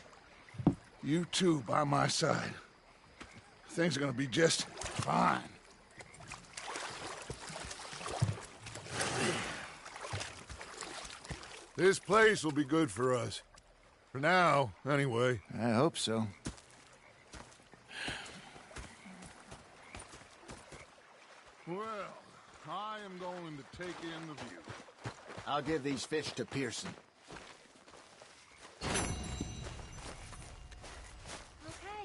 you two by my side, things are gonna be just fine. This place will be good for us. For now, anyway. I hope so. Well, I am going to take in the view. I'll give these fish to Pearson.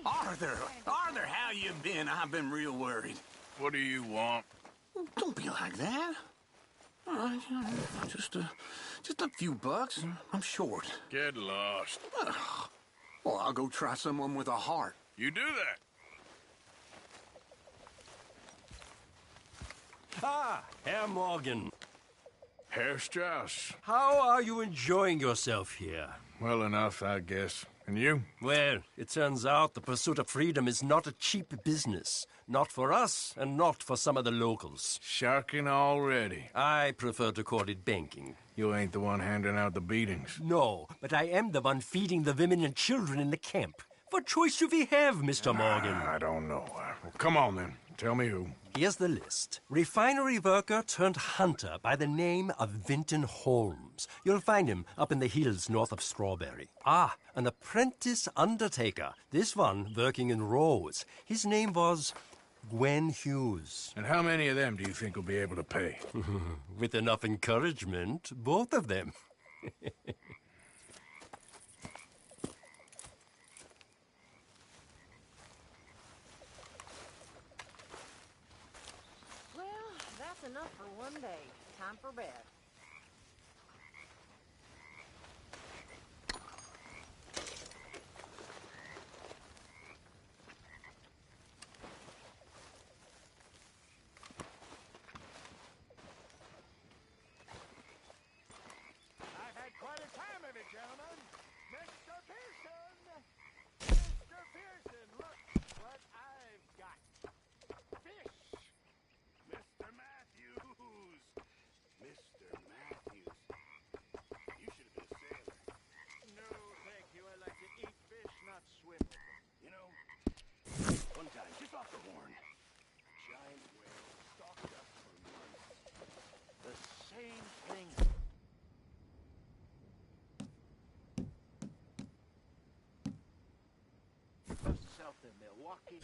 Arthur, how you been? I've been real worried. What do you want? Don't be like that. All right, just a few bucks, and I'm short. Get lost. Well, I'll go try someone with a heart. You do that. Ah, Herr Morgan. Herr Strauss. How are you enjoying yourself here? Well enough, I guess. And you? Well, it turns out the pursuit of freedom is not a cheap business. Not for us, and not for some of the locals. Sharking already. I prefer to call it banking. You ain't the one handing out the beatings. No, but I am the one feeding the women and children in the camp. What choice do we have, Mr. Morgan? I don't know. Well, come on, then. Tell me who. Here's the list. Refinery worker turned hunter by the name of Vinton Holmes. You'll find him up in the hills north of Strawberry. Ah, an apprentice undertaker. This one working in Rhodes. His name was Gwen Hughes. And how many of them do you think will be able to pay? With enough encouragement, both of them. enough for one day. Time for bed. I've had quite a time of it, gentlemen. Mr. Pearson! Mr. Pearson, look what I've got. Fish! Mr. Matthews! Mr. Matthews. You should have been a sailor. No, thank you. I like to eat fish, not swim. You know, one time, just off the horn, giant whale stalked us for months. The same thing. South of Milwaukee.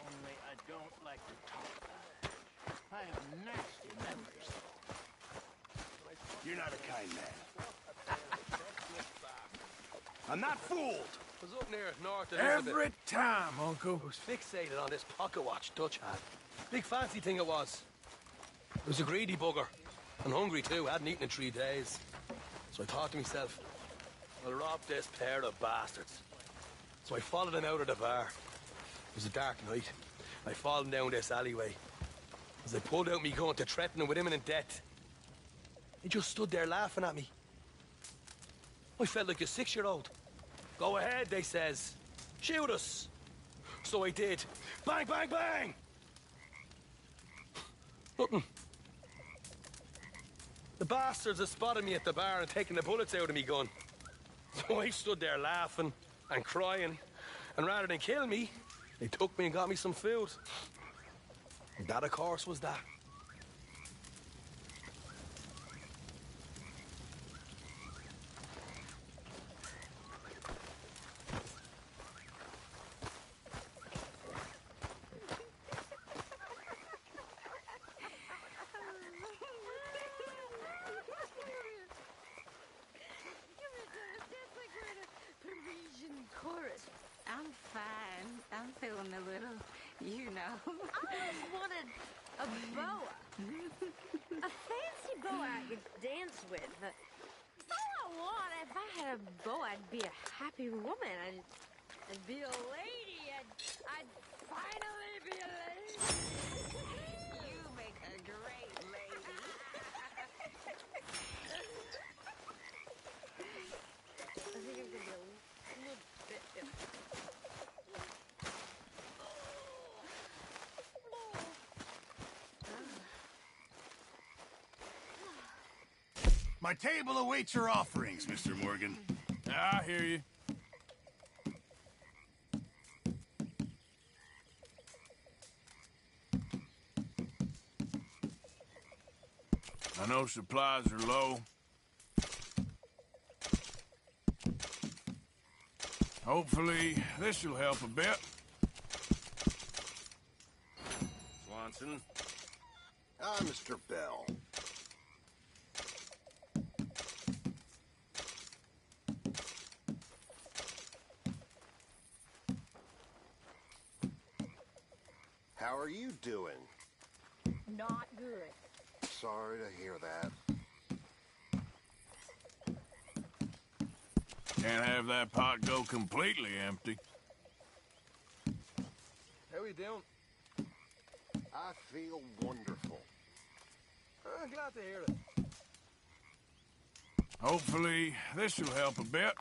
Only I don't like to talk about it. I have nasty memories. You're not a kind man. I'm not fooled. I was up near North Elizabeth. Every time, Uncle. I was fixated on this pocket watch Dutch had. Big fancy thing it was. It was a greedy bugger. And hungry too, hadn't eaten in 3 days. So I thought to myself, I'll rob this pair of bastards. So I followed him out of the bar. It was a dark night. I followed down this alleyway. As I pulled out me gun to threaten him with imminent death, he just stood there laughing at me. I felt like a 6-year-old. Go ahead, they says. Shoot us. So I did. Bang, bang, bang! Nothing. The bastards had spotted me at the bar and taken the bullets out of me gun. So I stood there laughing and crying. And rather than kill me, they took me and got me some food. And that, of course, was that. I'm fine. I'm feeling a little, you know. I always wanted a boa. A fancy boa I could dance with. That's all I want. If I had a boa, I'd be a happy woman. I'd be a lady. I'd finally be a lady. You make a great lady. I think I'm gonna be a little bit different. My table awaits your offerings, Mr. Morgan. I hear you. I know supplies are low. Hopefully, this will help a bit. Swanson. Mr. Bell. How are you doing? Not good. Sorry to hear that. Can't have that pot go completely empty. How are you doing? I feel wonderful. Glad to hear it. Hopefully, this will help a bit.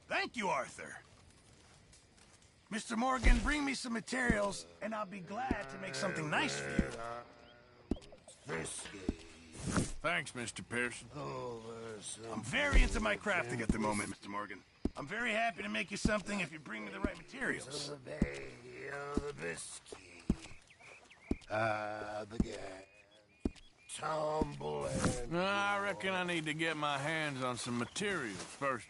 Thank you, Arthur. Mr. Morgan, bring me some materials, and I'll be glad to make something nice for you. Thanks, Mr. Pearson. I'm very into my crafting at the moment, Mr. Morgan. I'm very happy to make you something if you bring me the right materials. I reckon I need to get my hands on some materials first.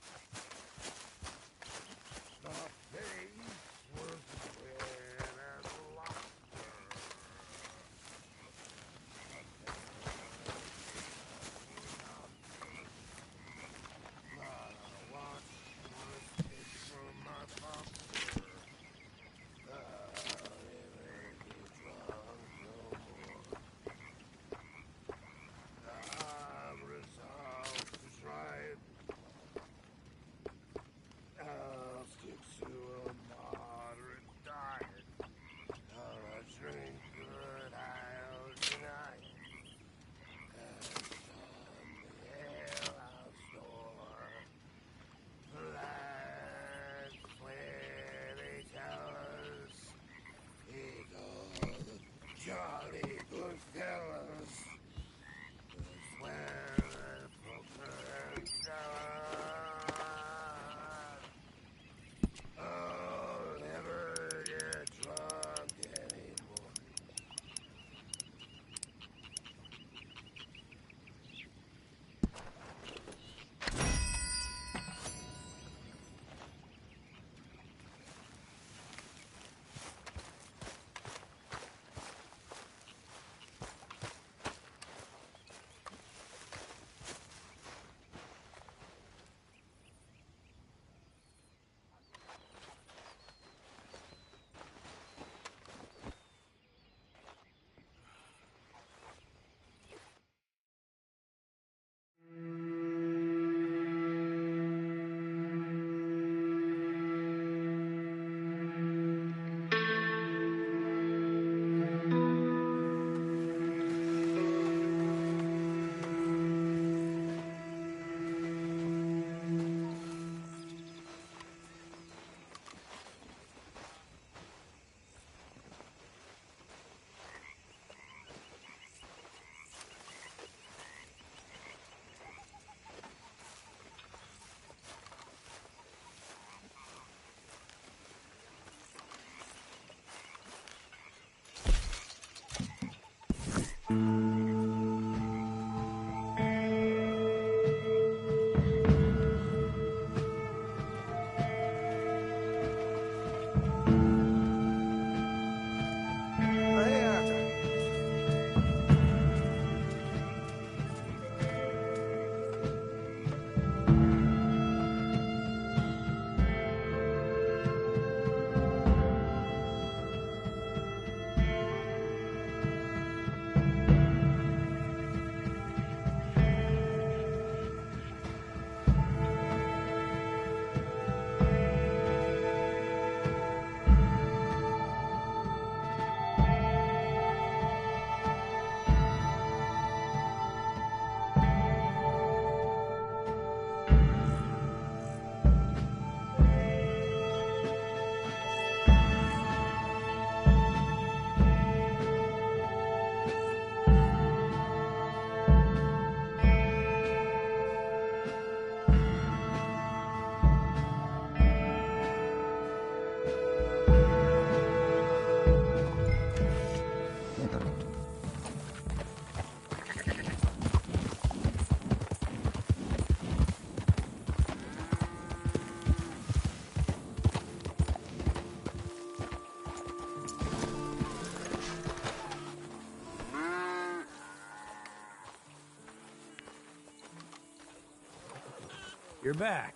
You're back.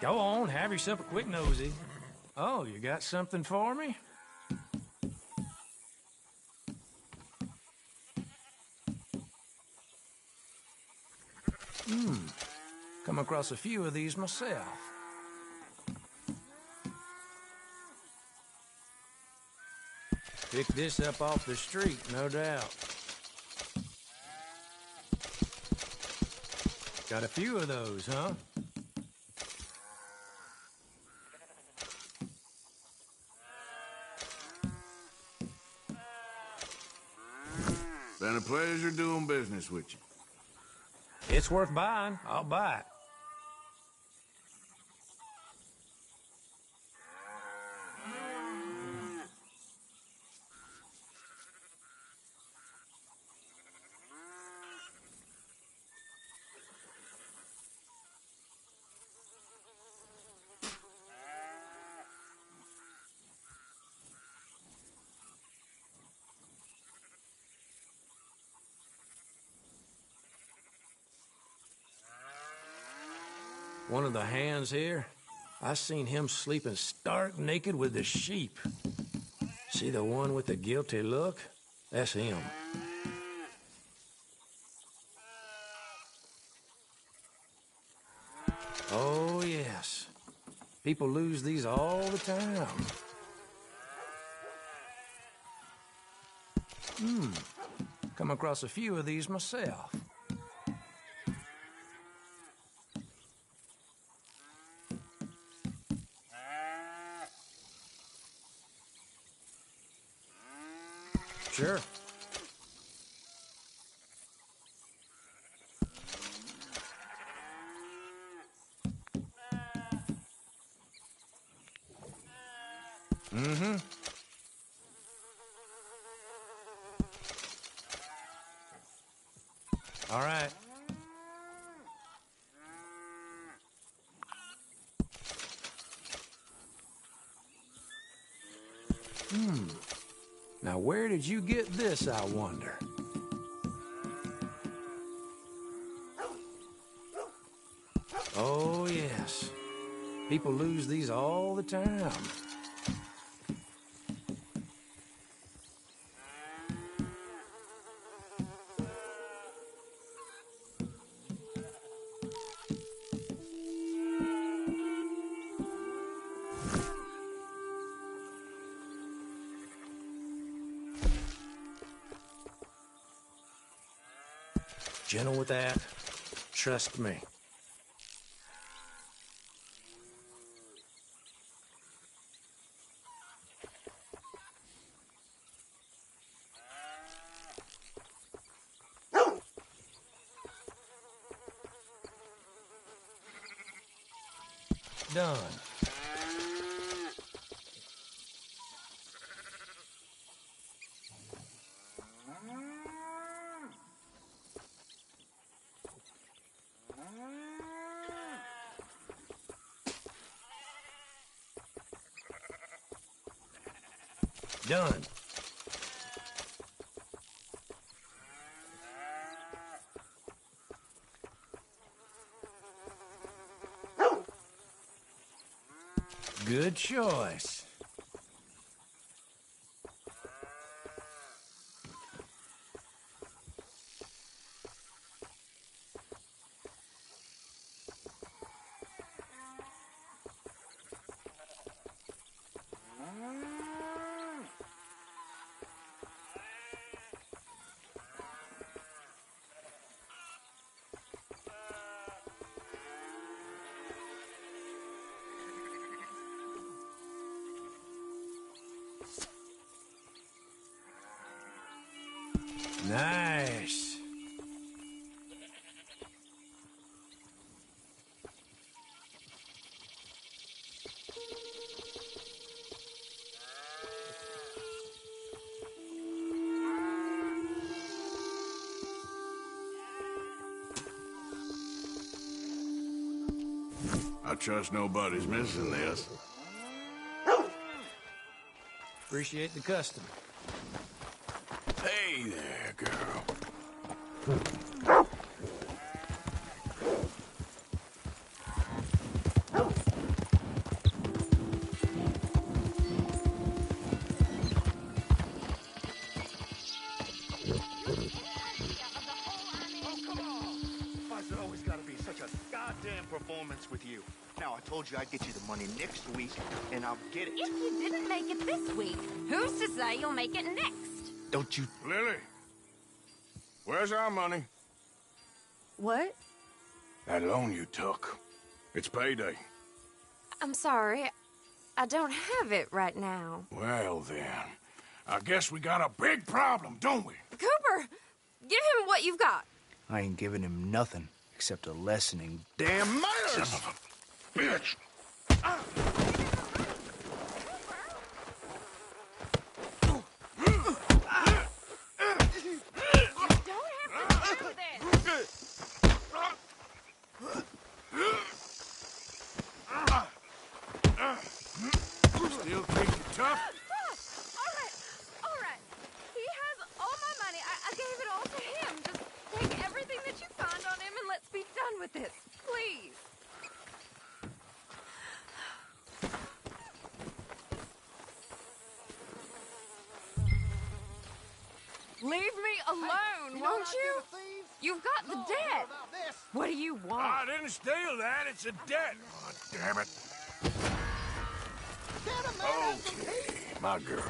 Go on, have yourself a quick nosy. Oh, you got something for me? Come across a few of these myself. Picked this up off the street, no doubt. Got a few of those, huh? a pleasure doing business with you. It's worth buying. I'll buy it. One of the hands here, I seen him sleeping stark naked with the sheep. See the one with the guilty look? That's him. Oh, yes. People lose these all the time. Come across a few of these myself. Sure. Mm-hmm. All right. Now, where did you get this, I wonder? Oh, yes. People lose these all the time. Gentle with that. Trust me. Done. Done. Good choice. Nice. I trust nobody's missing this. Appreciate the custom. Hey there, girl. Why's it always gotta be such a goddamn performance with you? Now, I told you I'd get you the money next week, and I'll get it. If you didn't make it this week, who's to say you'll make it next? Don't you... Lily, where's our money? What? That loan you took. It's payday. I'm sorry. I don't have it right now. Well, then. I guess we got a big problem, don't we? Cooper! Give him what you've got. I ain't giving him nothing except a lessening damn manners! Son of a bitch! Still think you're tough? All right. He has all my money. I gave it all to him. Just take everything that you find on him and let's be done with this. Please. Leave me alone, won't you? You've got the debt. What do you want? I didn't steal that. It's a debt. Oh, damn it. Okay, my girl.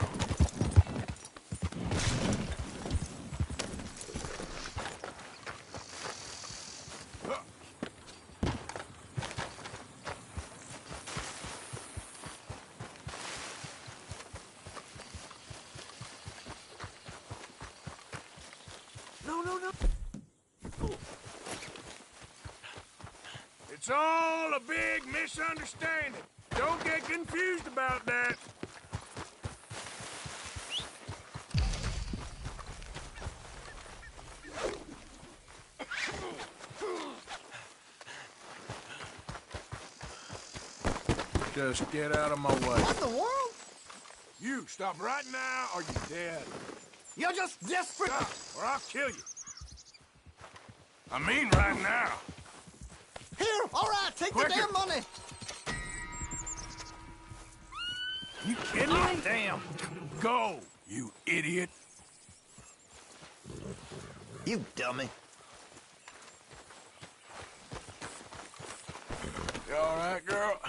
It's all a big misunderstanding. Don't get confused about that. Just get out of my way. What the world? You stop right now or you're dead. You're just desperate. Stop, or I'll kill you. I mean right now. Here, all right, take Quicker. the damn money. You kidding me? Damn. Go, you idiot. You dummy. You all right, girl?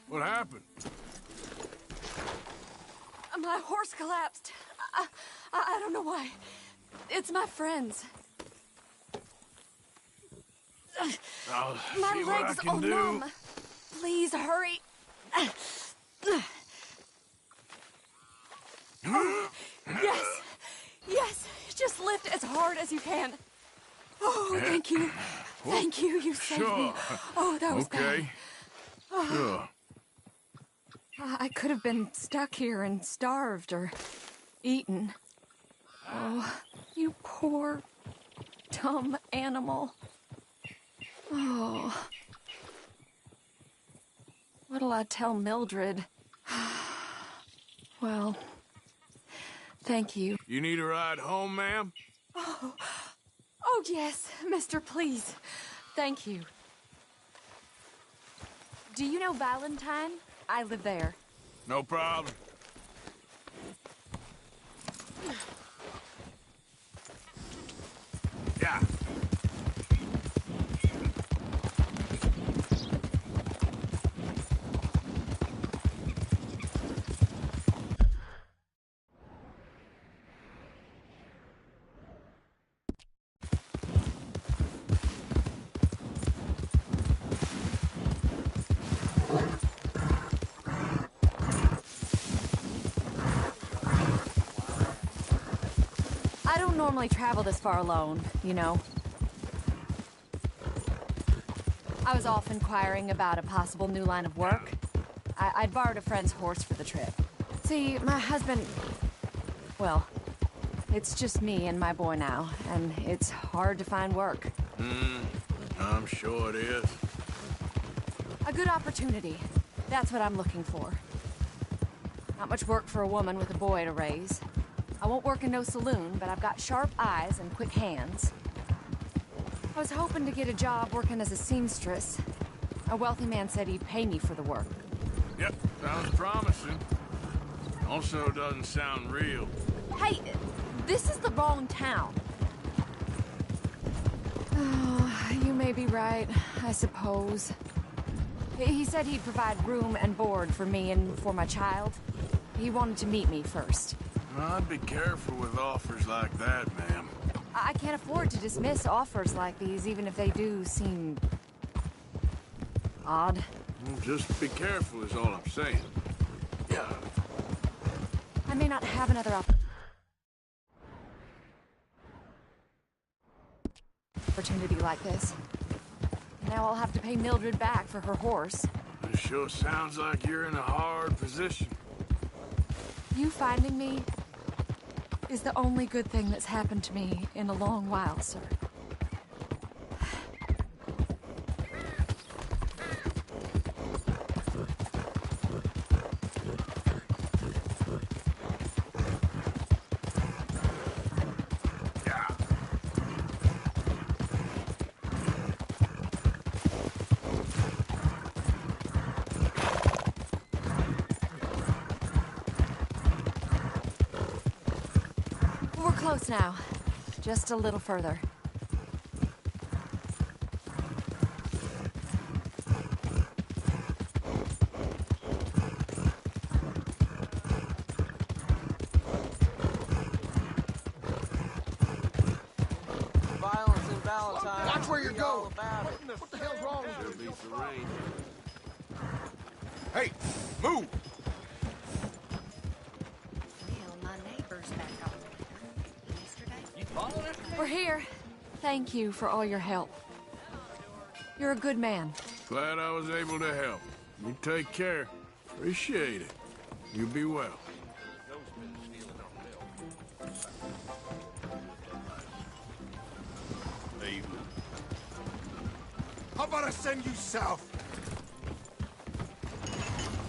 What happened? My horse collapsed. I don't know why. It's my friends. I'll My see what I legs can all do. numb. Please hurry. Yes. Yes. Just lift as hard as you can. Oh, thank you. Thank you. You saved me. Sure. Oh, that was okay. bad. Sure. I could have been stuck here and starved or eaten. Oh, you poor, dumb animal. Oh. What'll I tell Mildred? Well, thank you. You need a ride home, ma'am? Oh, yes, mister, please. Thank you. Do you know Valentine? I live there. No problem. Yeah. I don't normally travel this far alone, you know. I was off inquiring about a possible new line of work. I'd borrowed a friend's horse for the trip. See, my husband... Well, it's just me and my boy now, and it's hard to find work. I'm sure it is. A good opportunity. That's what I'm looking for. Not much work for a woman with a boy to raise. I won't work in no saloon, but I've got sharp eyes and quick hands. I was hoping to get a job working as a seamstress. A wealthy man said he'd pay me for the work. Yep, sounds promising. Also doesn't sound real. Hey, this is the wrong town. Oh, you may be right, I suppose. He said he'd provide room and board for me and for my child. He wanted to meet me first. I'd be careful with offers like that, ma'am. I can't afford to dismiss offers like these, even if they do seem... odd. Well, just be careful is all I'm saying. Yeah. I may not have another opportunity like this. Now I'll have to pay Mildred back for her horse. It sure sounds like you're in a hard position. You finding me is the only good thing that's happened to me in a long while, sir. We're close now. Just a little further. Violence in Valentine. Watch where you're Read all going. about it. What the hell's wrong with you? Beats the rain. Hey, move! Well, my neighbor's back on yesterday. We're here. Thank you for all your help. You're a good man. Glad I was able to help. You take care. Appreciate it. You be well. How about I send you south?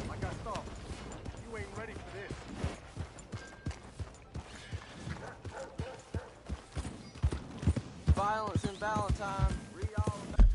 Like I thought, you ain't ready for this. Violence in Valentine. Read all about it.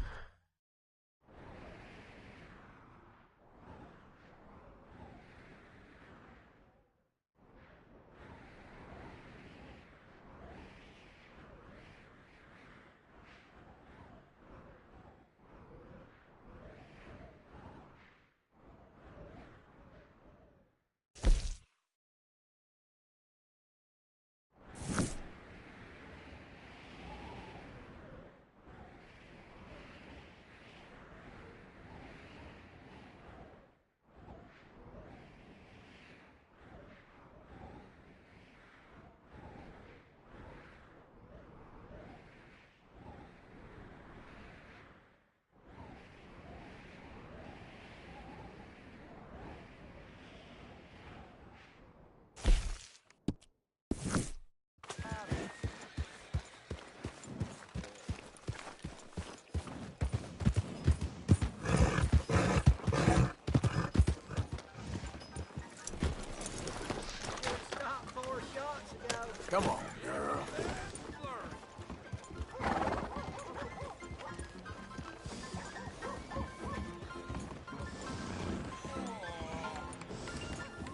Come on, girl.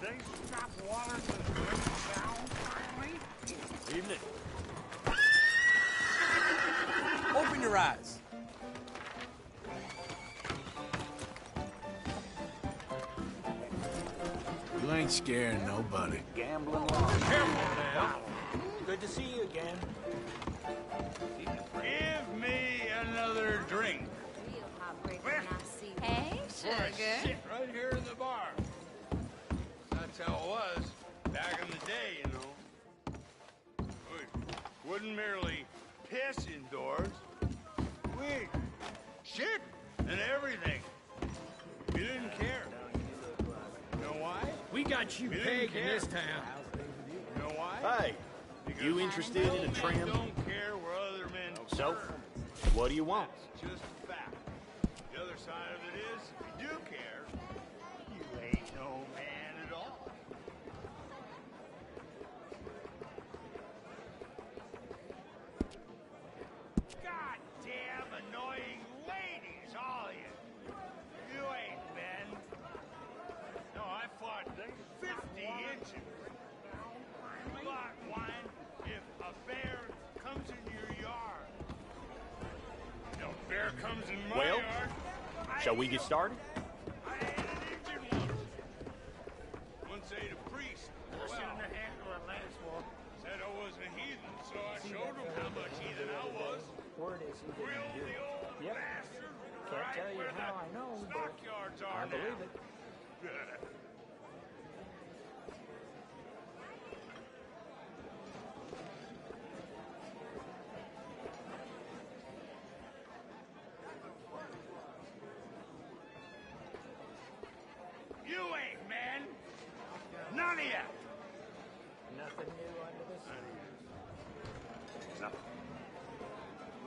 They stop water to break down finally? Evening. Open your eyes. You ain't scaring nobody. Gambling Good to see you again. Give me another drink. Real heartbreaker when I see you. Hey, Or sit right here in the bar. That's how it was back in the day, you know. We wouldn't merely piss indoors. We shit and everything. You didn't care. You know why? We got you We didn't pegged in care. this town. You know why? Hey, you interested in a Men trim? don't care where other men So, what do you want? It's just a fact. The other side of it is, if you do care, you ain't no man at all. Goddamn annoying ladies, all of you. You ain't men. No, I fought 50 inches Bear comes in my Well, yard. shall we get started? Once ate a priest. I shouldn't have handled it last war. Said I was a heathen, so I showed him how much heathen I was. Word is he didn't Grilled do the it. old Yep. bastard Can't right tell you where how the I know, but stockyards are I believe now. it. You ain't, man. None of you. Nothing new under the sun. Nothing.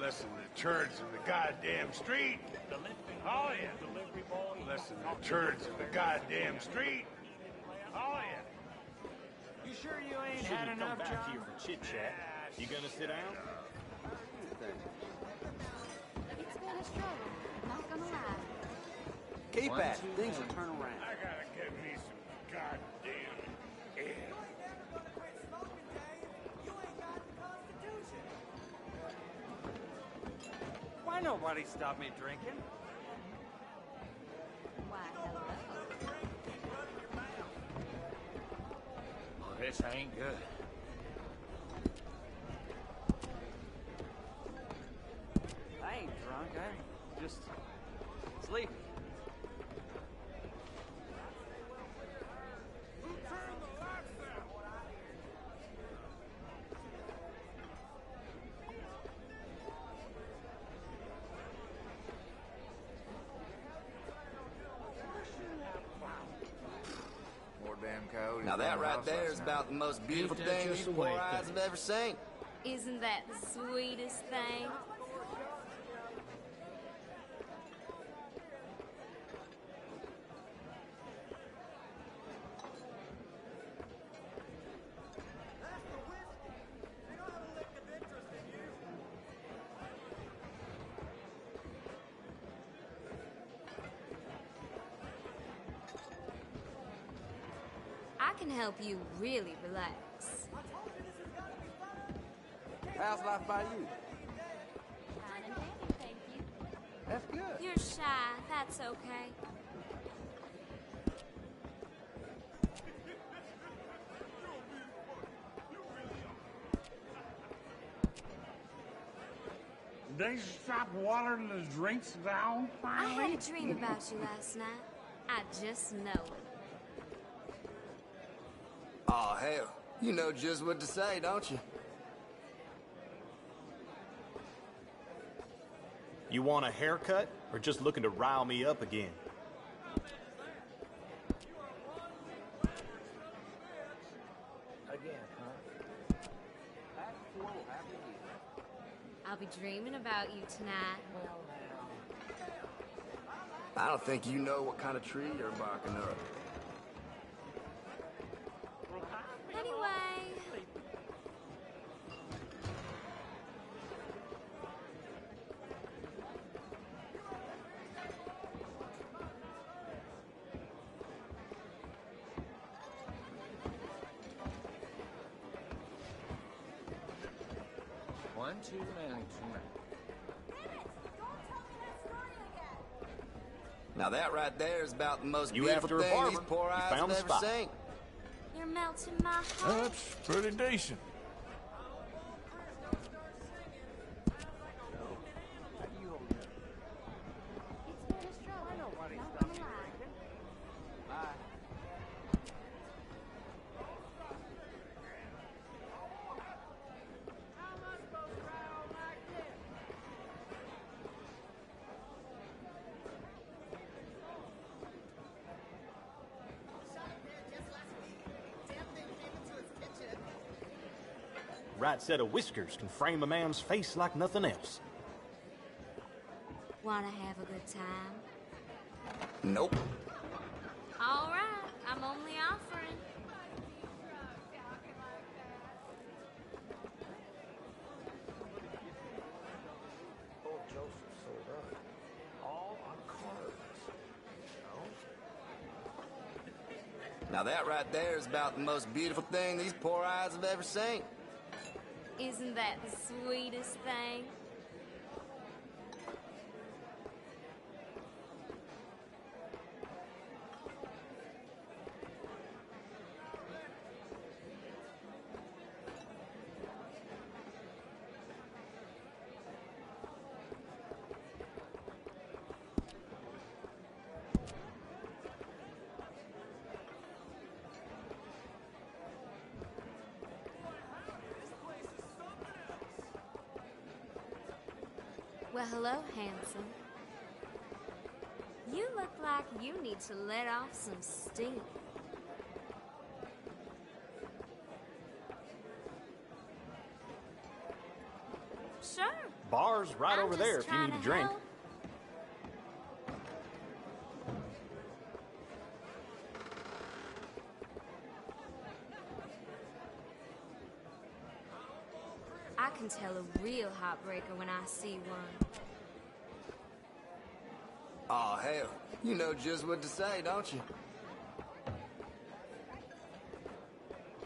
Less than the turds in the goddamn street. Oh, yeah. Less than the turds in the goddamn street. Oh, yeah. You sure you ain't Shouldn't had come enough, back John? here for chit-chat. You gonna sit down? It's been a struggle, not gonna lie. Keep One, at it. two, Things will three. turn around. I gotta get me some goddamn air. Why nobody stop me drinking? Why, hello. Well, this ain't good. I ain't drunk. I'm just sleepy. More damn coyotes. Now that around the right house there last is night. about the most beautiful Ain't that thing just these the way poor eyes things- have ever seen. Isn't that the sweetest thing? I can help you really relax. How's life by you? Fine and dandy, thank you. That's good. You're shy, that's okay. They stop watering the drinks down I finally? had a dream about you last night. I just know it. Aw, hell. You know just what to say, don't you? You want a haircut, or just looking to rile me up again? Again, huh? I'll be dreaming about you tonight. Well, now. I don't think you know what kind of tree you're barking up. Anyway, One too many tonight. Now that right there is about the most You beautiful after a thing barber. these poor You eyes found have the ever spot. seen. you're melting my heart. That's pretty decent. It's been a struggle, not gonna lie. Bye. Right set of whiskers can frame a man's face like nothing else. Wanna have a good time? Nope. All right, I'm only offering. Old Joseph sold up. All on cards. Now that right there is about the most beautiful thing these poor eyes have ever seen. Isn't that the sweetest thing? Well, hello, handsome. You look like you need to let off some steam. Sure. Bar's right over there if you need a drink. Help. I can tell a real heartbreaker when I see one. Aw, hell. You know just what to say, don't you?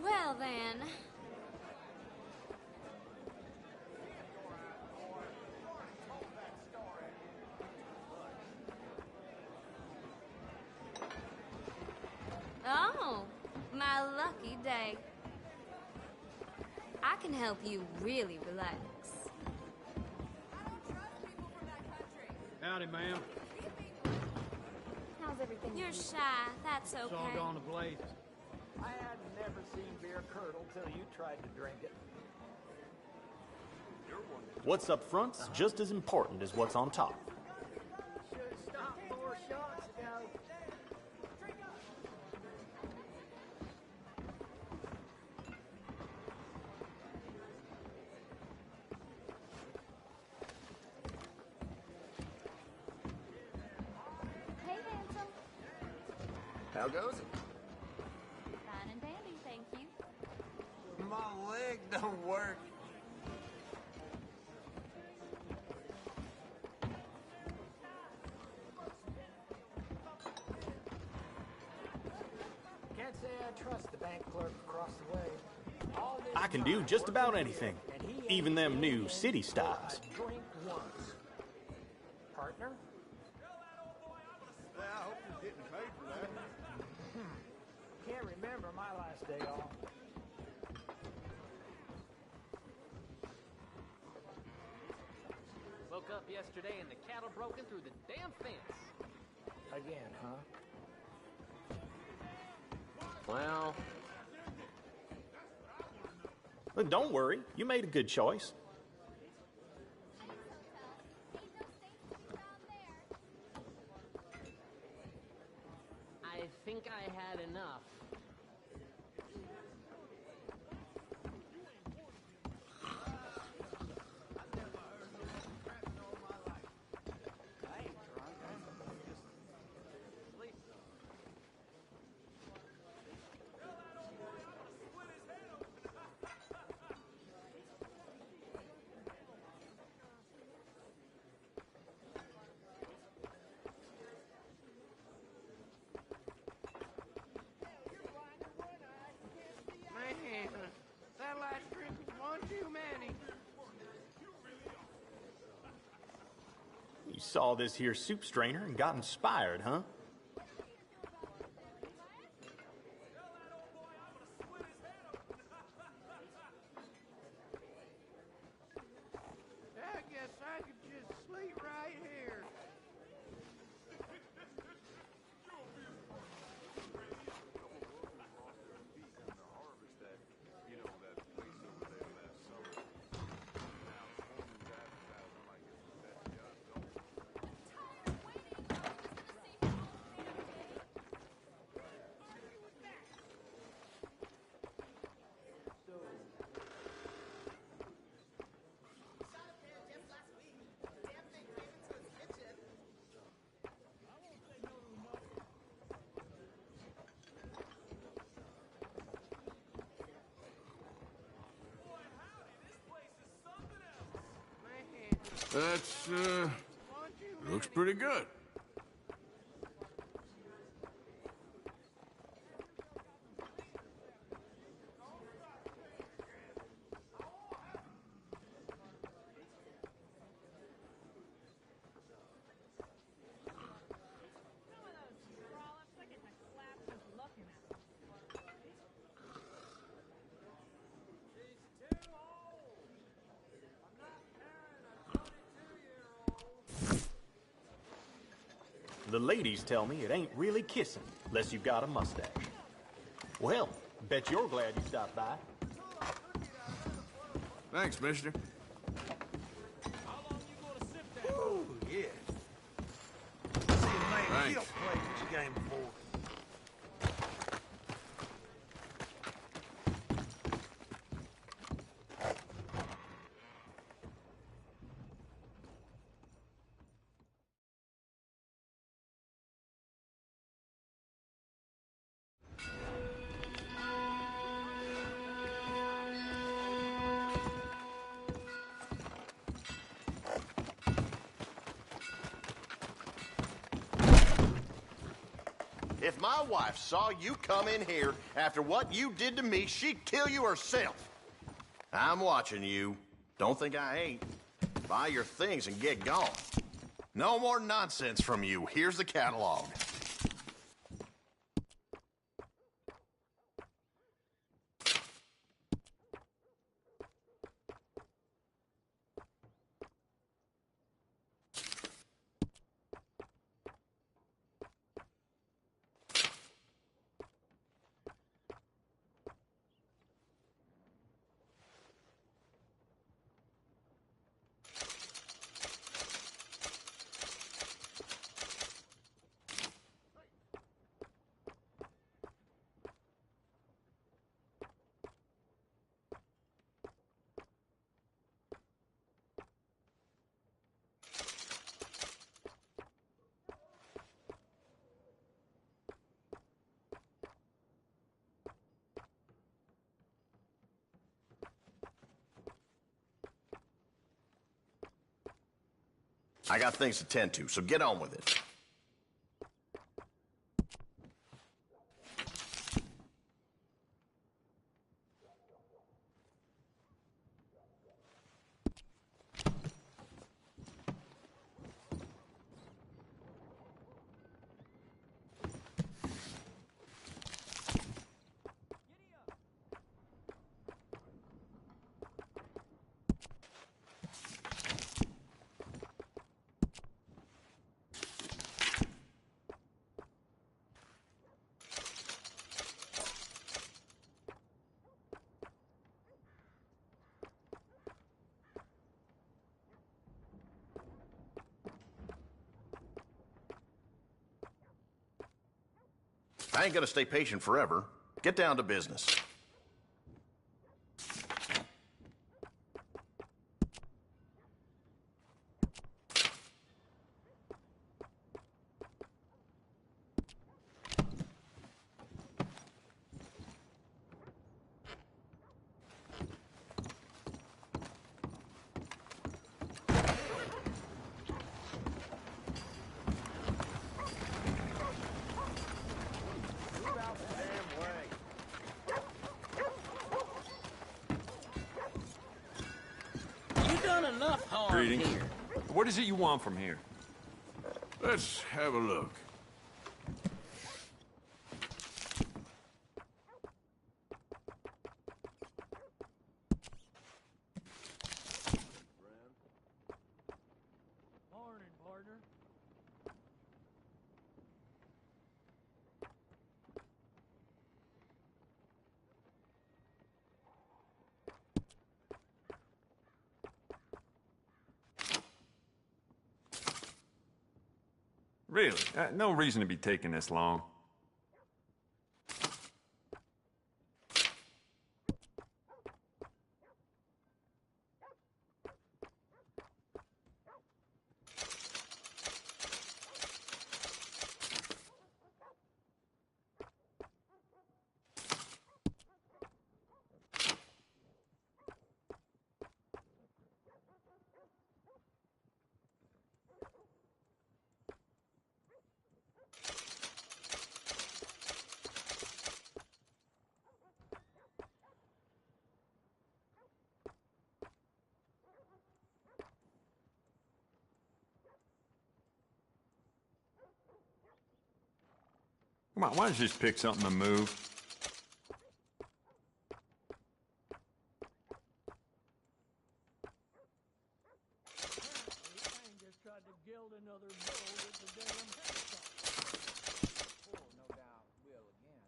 Well, then. Oh, my lucky day. I can help you really relax. Howdy, ma'am. How's everything? You're shy. That's okay. It's all gone to blazes. I had never seen beer curdle till you tried to drink it. What's up front's just as important as what's on top. Should have stopped 4 shots ago. Hey, handsome. How goes it? Fine and dandy, thank you. My leg don't work. Can't say I trust the bank clerk across the way. All this I can do time just about working anything, here, and he ain't even them new even city styles. a drink once. Partner? Yeah, I hope you're getting paid for that. Can't remember my last day off. Woke up yesterday and the cattle broken through the damn fence. Again, huh? Well, But don't worry, you made a good choice. I think I had enough. Man, that last drink was one too many. You saw this here soup strainer and got inspired, huh? I guess I could just sleep right here. That's, looks pretty good. The ladies tell me it ain't really kissing unless you've got a mustache. Well, bet you're glad you stopped by. Thanks, mister. Yeah. See a man Thanks. killed played this game before. If my wife saw you come in here after what you did to me, she'd kill you herself. I'm watching you. Don't think I ain't. Buy your things and get gone. No more nonsense from you. Here's the catalog. I got things to tend to, so get on with it. I ain't gonna stay patient forever. Get down to business. Enough harm Greetings. here. What is it you want from here? Let's have a look. Morning, partner. Really? No reason to be taking this long. Come on, why don't you just pick something to move? Just tried to gild another bull with the damn haircut. Oh, no doubt will again.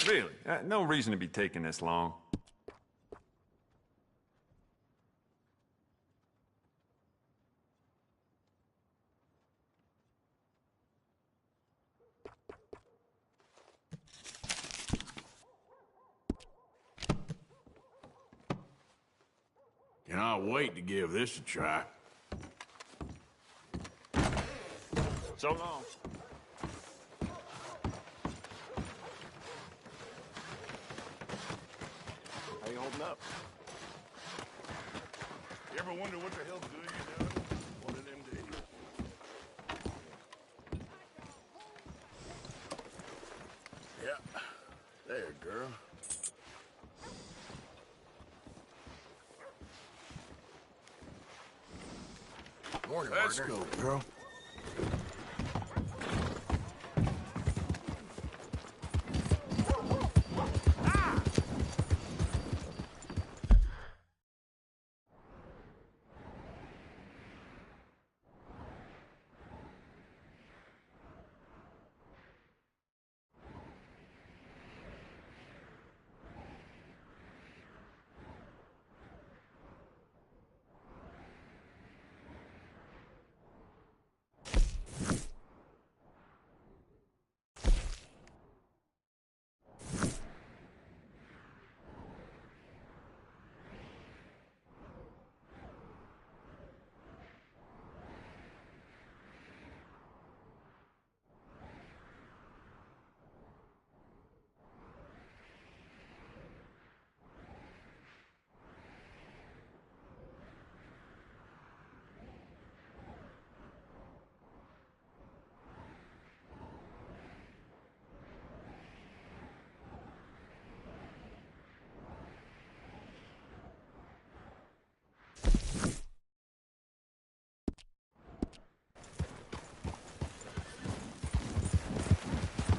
Really, no reason to be taking this long. Cannot wait to give this a try. So long. How you holding up? You ever wonder what the hell good you done? One of them days. Yeah. There, girl. Morning, Let's partner. go, girl.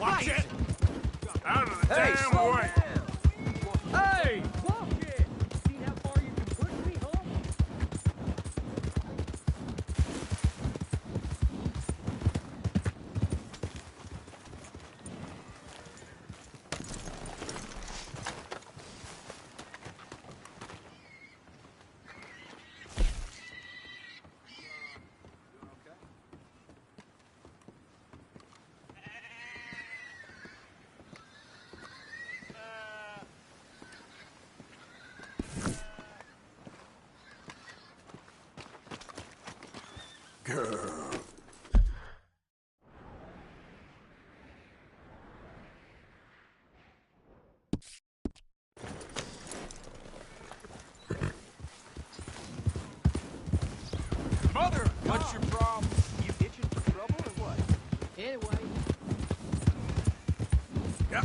Watch it! Out of the Hey, damn slow way! Hey! Walk it! See how far you can push me, huh? Girl. Mother, what's your problem? You itching for trouble or what? Anyway, Yeah.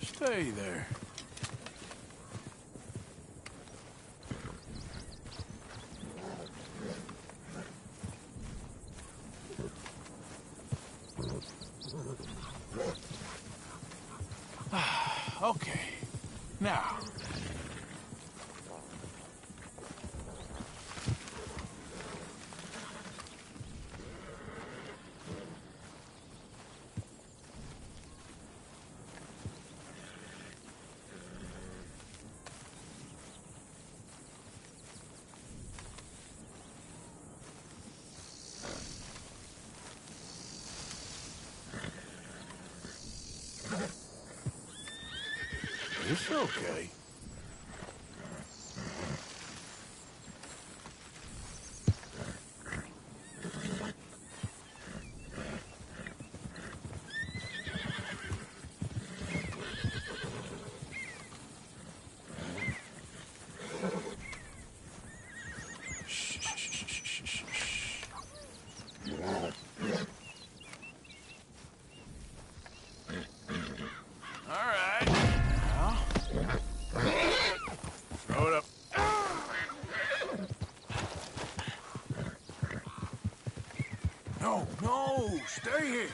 Stay there. Okay. Now. It's okay. Throw it up. No, no, stay here.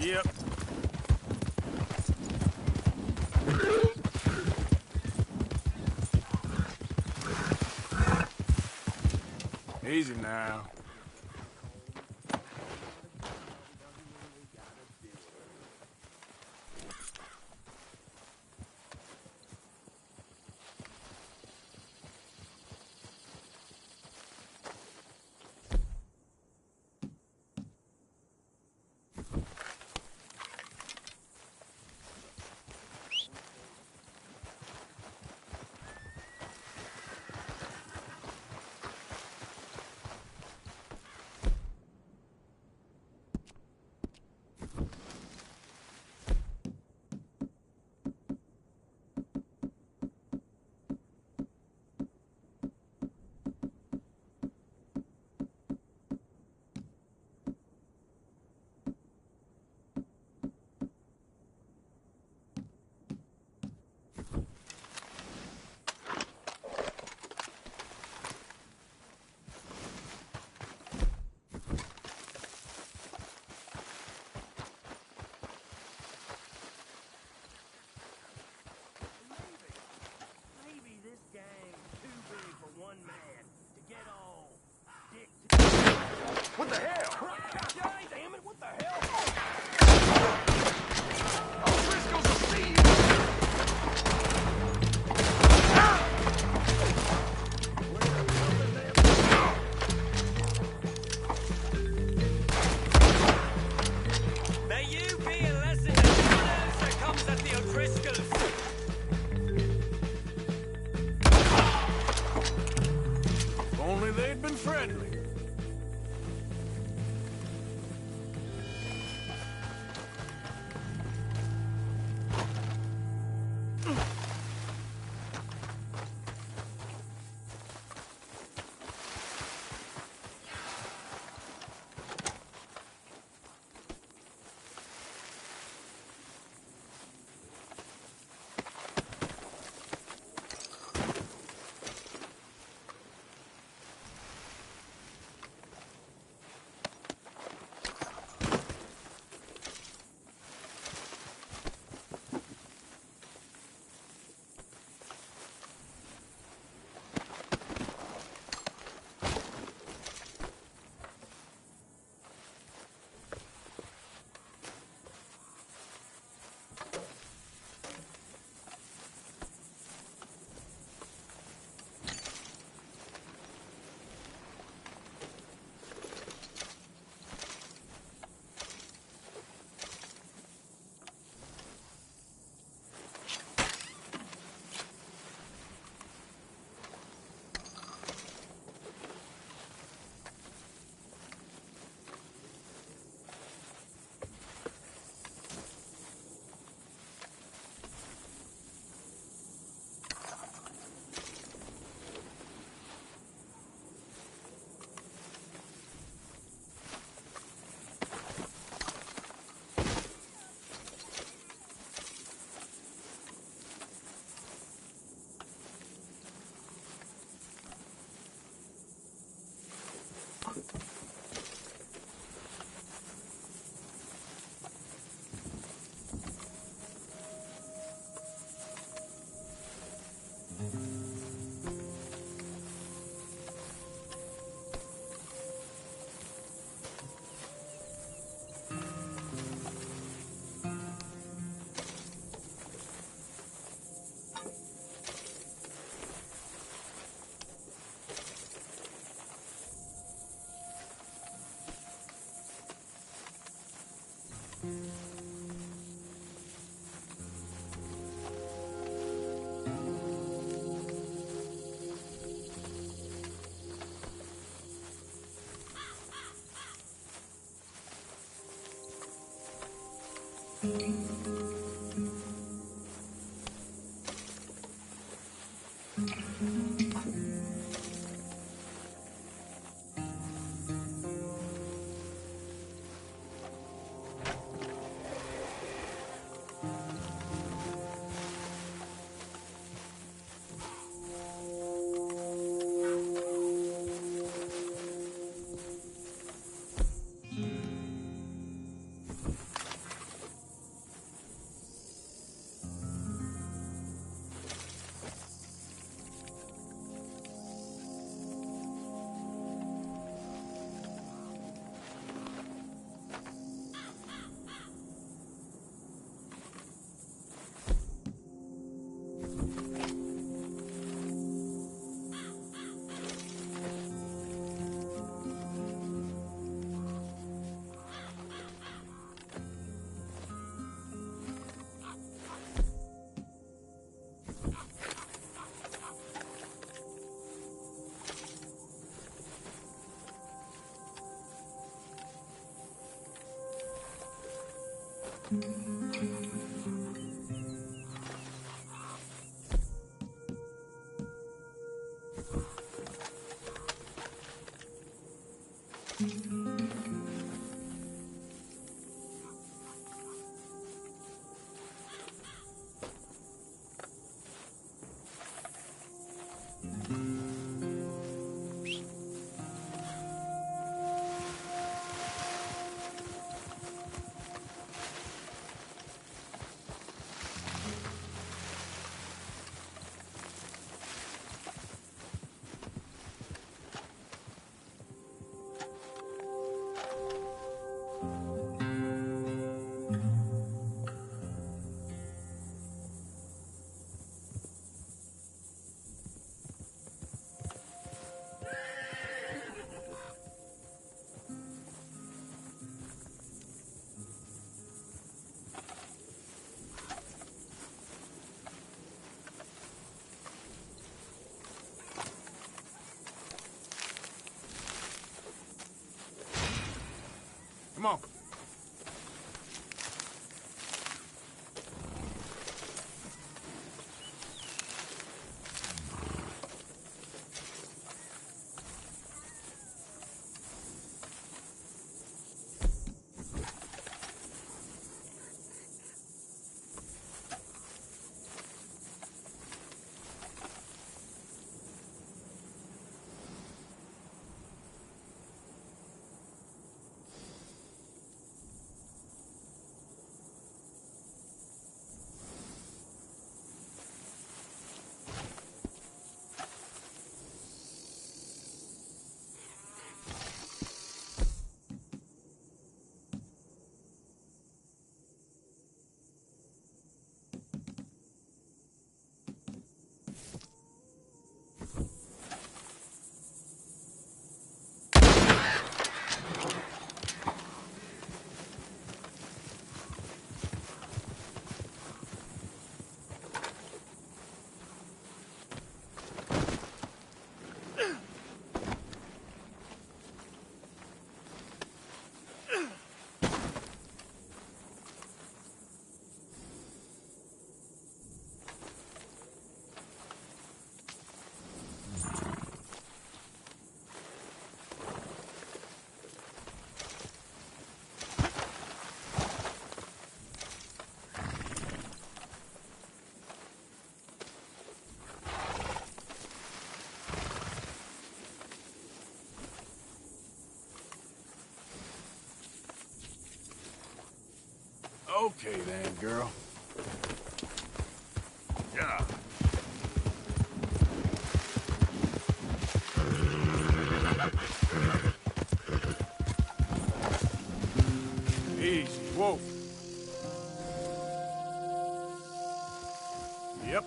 Yep. Easy now. Come on. Okay then, girl. Yeah. Easy. Whoa. Yep.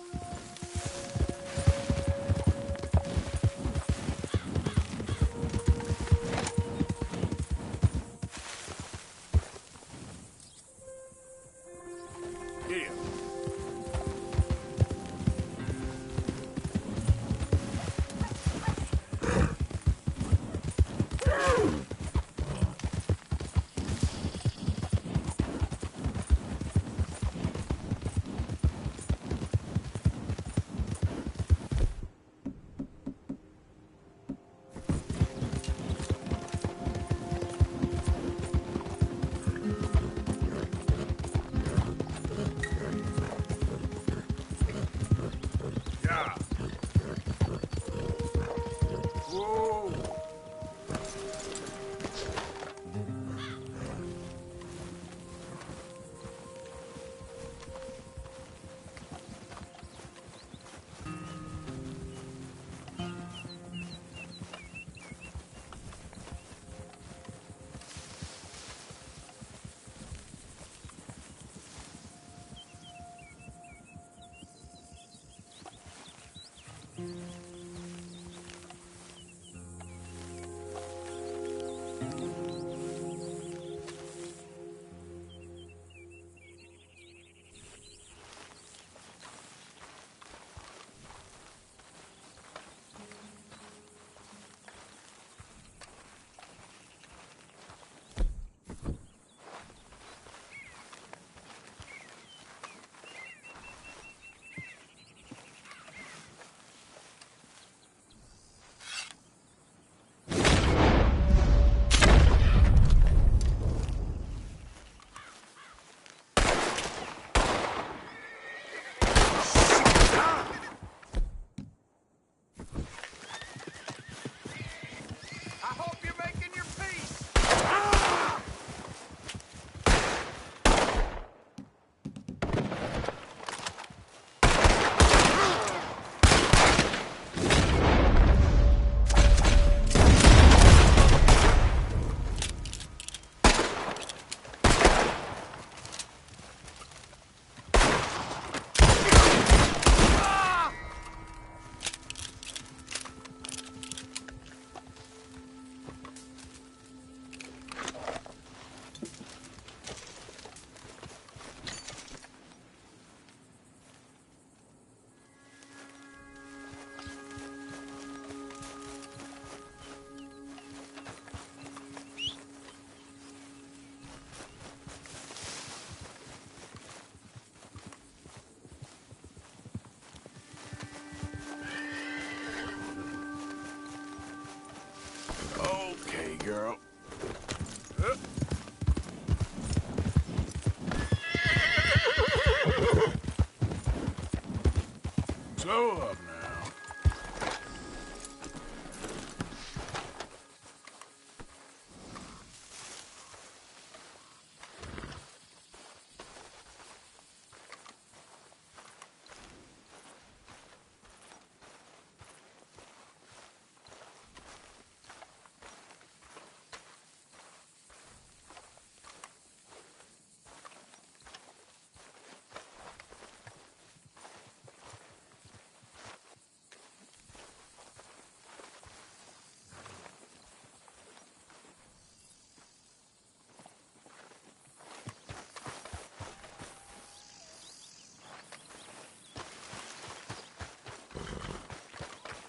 Slow up now.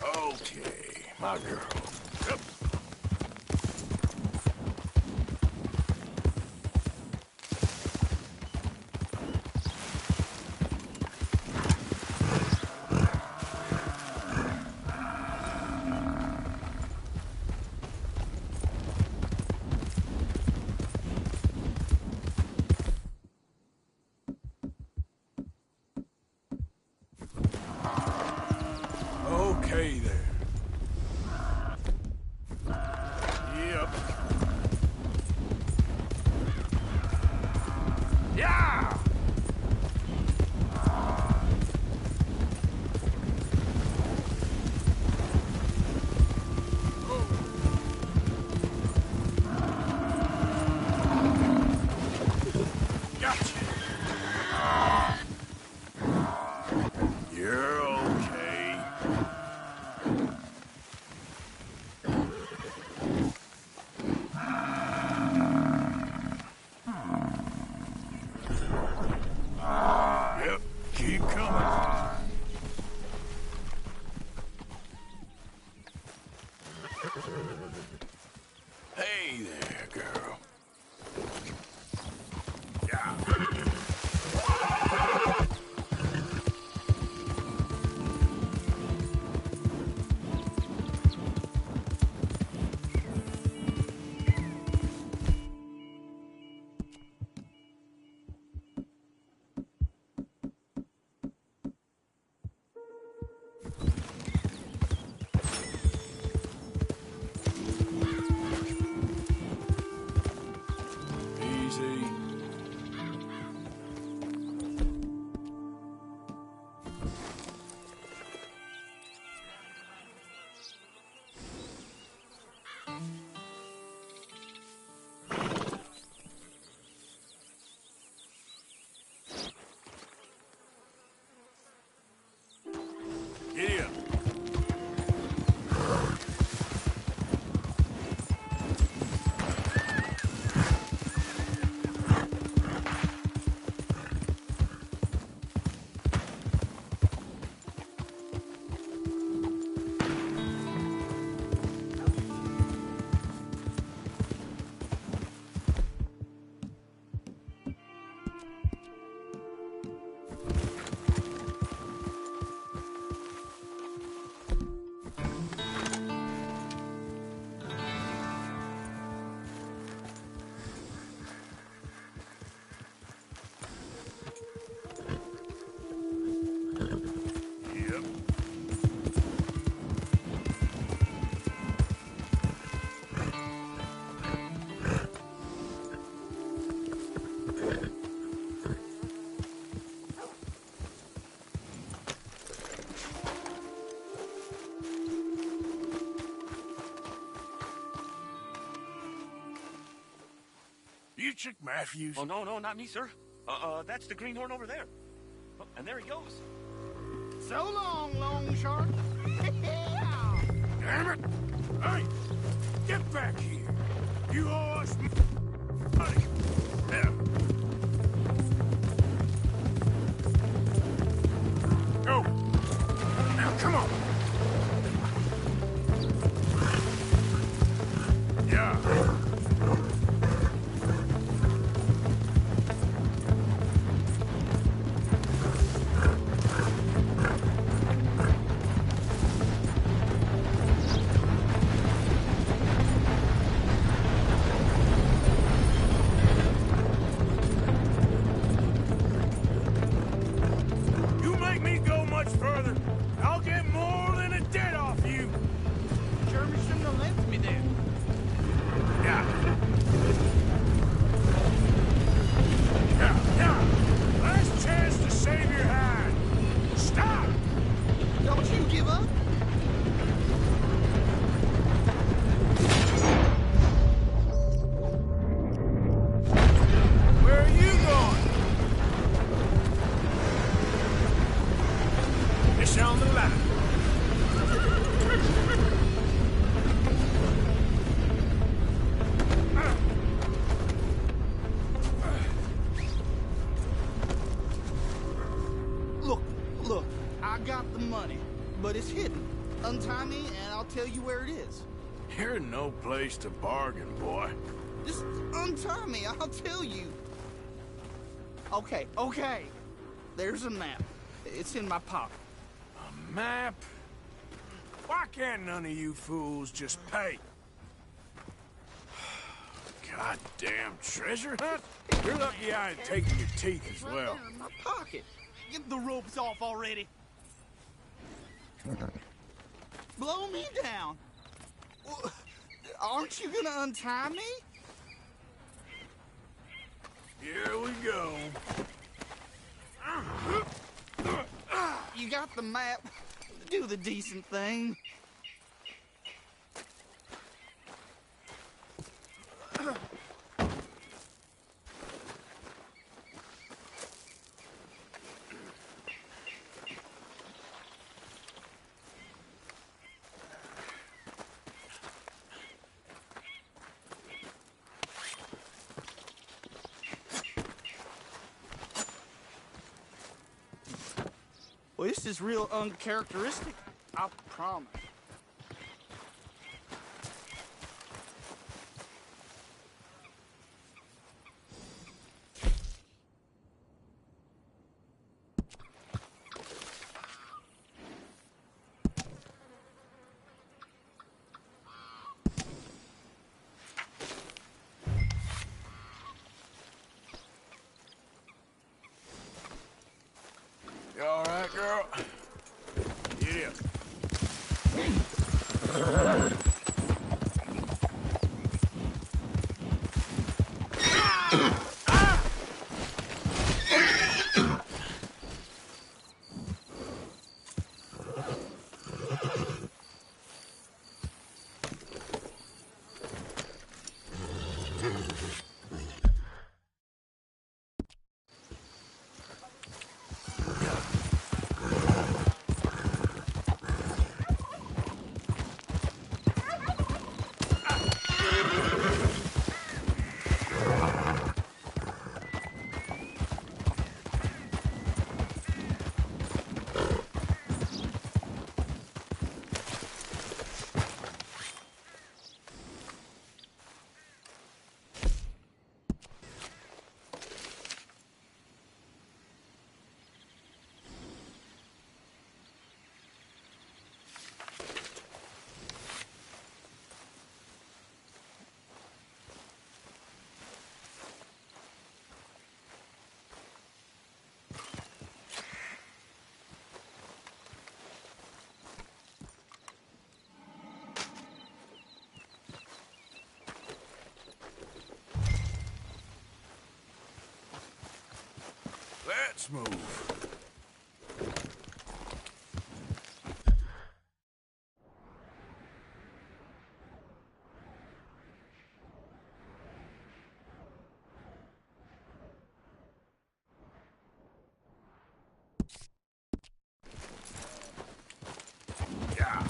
Okay, my girl. Yep. Okay there. Yep. Yeah! Gotcha. You're okay. Yep, keep coming. Hey there, girl. Yeah. Easy. Giddy up. Yep. You Chick Matthews? Oh, no, not me, sir. That's the greenhorn over there. Oh, and there he goes. So long, Long Shark. Damn it! Hey! Get back here! You owe us money! There. Go! Now, come on! Yeah! money, but it's hidden. Untie me, and I'll tell you where it is. You're no place to bargain, boy. Just untie me, I'll tell you. Okay, okay. There's a map. It's in my pocket. A map? Why can't none of you fools just pay? Goddamn treasure hunt? You're lucky I ain't taking your teeth as well. In my pocket. Get the ropes off already. Blow me down. Aren't you gonna untie me? Here we go. You got the map. Do the decent thing. Well, this is real uncharacteristic, I promise. You all right, girl? Get up. Let's move. Yeah.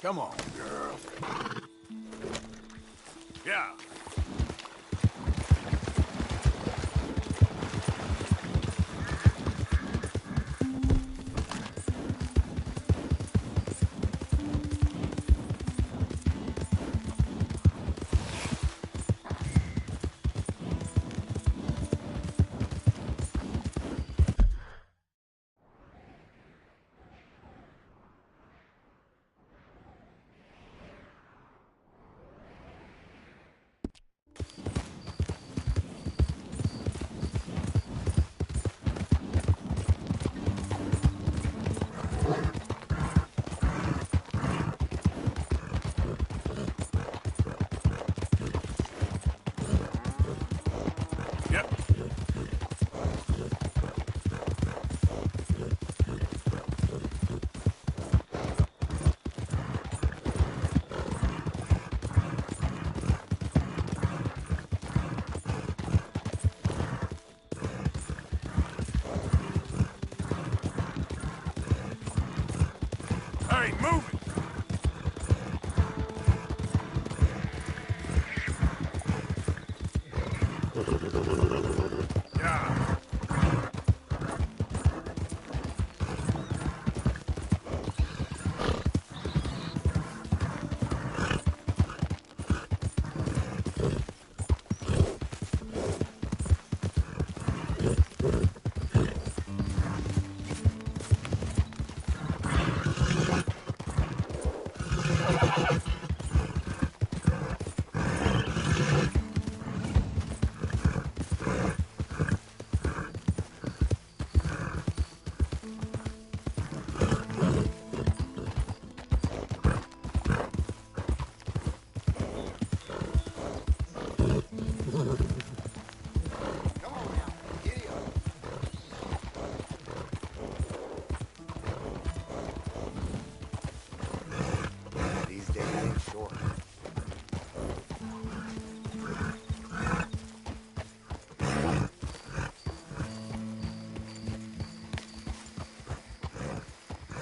Come on, girl. Yeah. Hey, move it! Yeah. These days ain't short.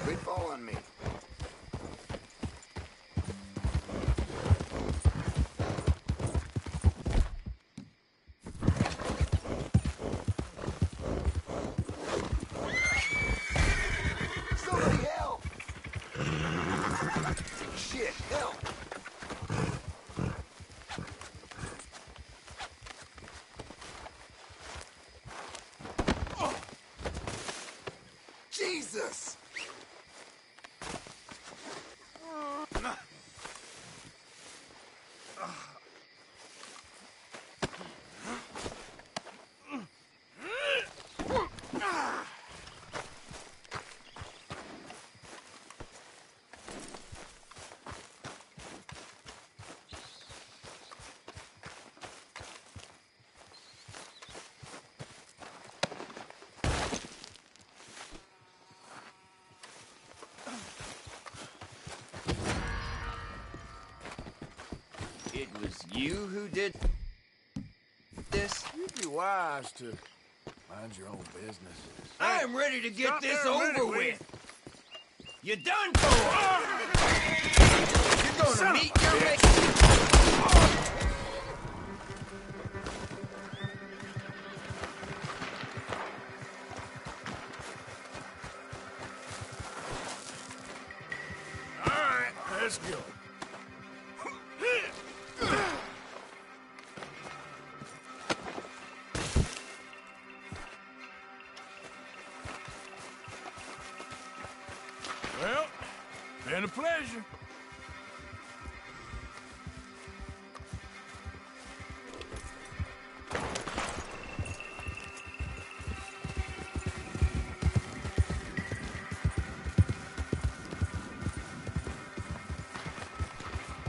Quit following me. Somebody help! Shit, help! Oh. Jesus! It was you who did this? You'd be wise to mind your own business. I am ready to get Stop this there a minute, over will you? with. You done for. You're gonna Son of meet a your bitch. All right, let's go. Well, been a pleasure.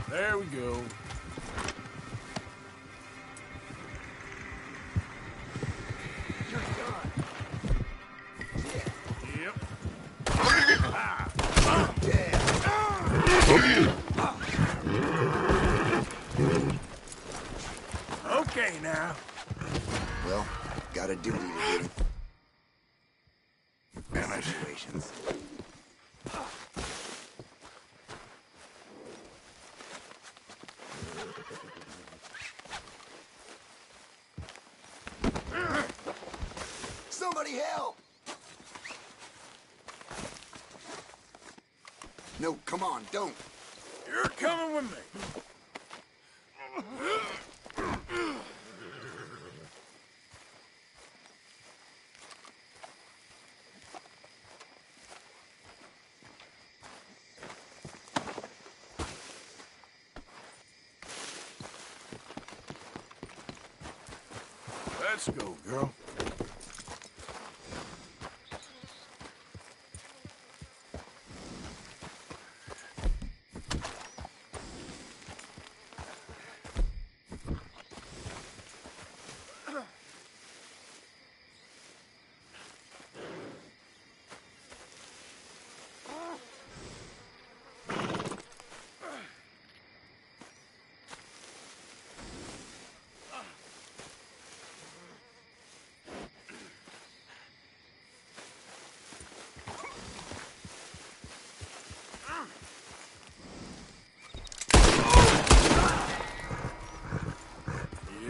There we go. Yep. Okay now. Well, got a duty to do. Situations. Somebody help! No, come on, don't. You're coming with me. Let's go, girl.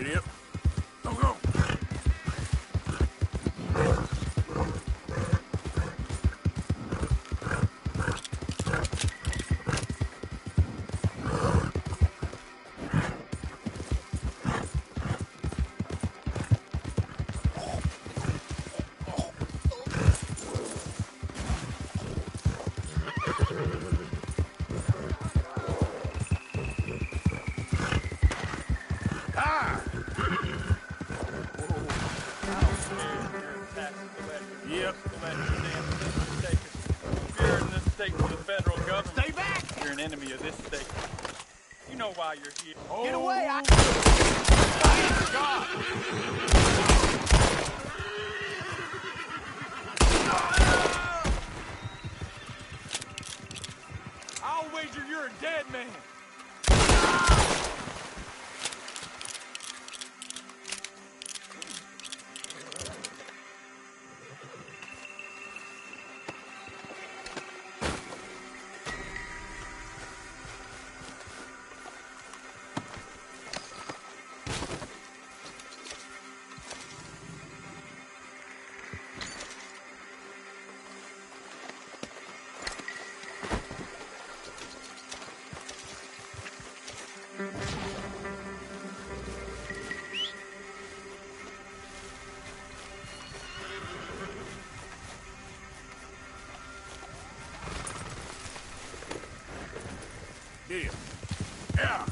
Idiot. Go, go. Yep. You're in this state for the federal government. Stay back! You're an enemy of this state. You know why you're here. Get away! I'll wager you're a dead man. Here. Yeah.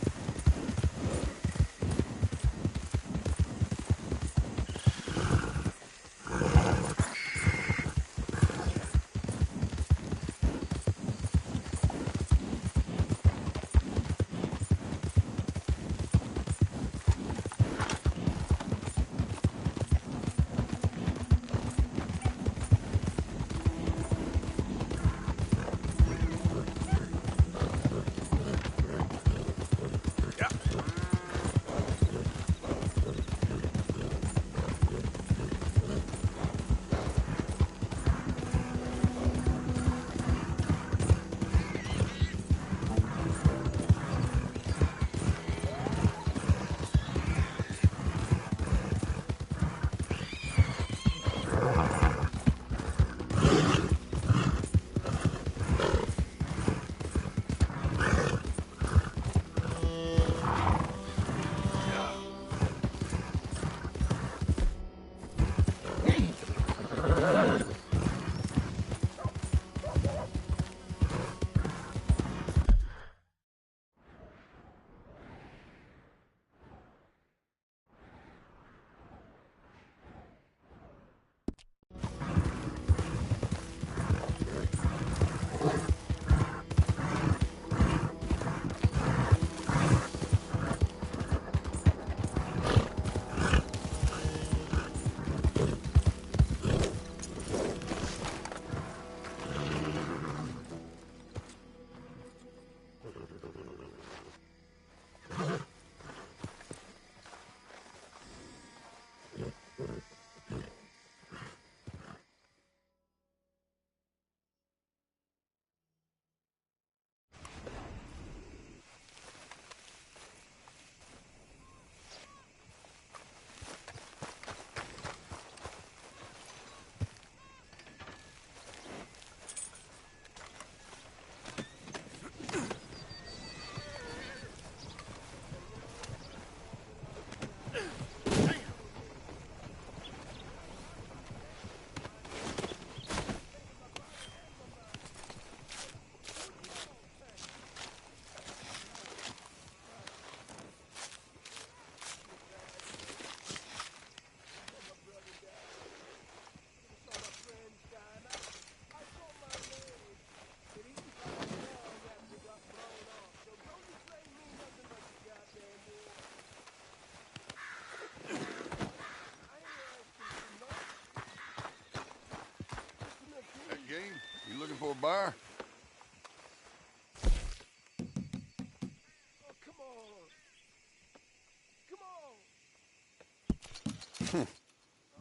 for a bar?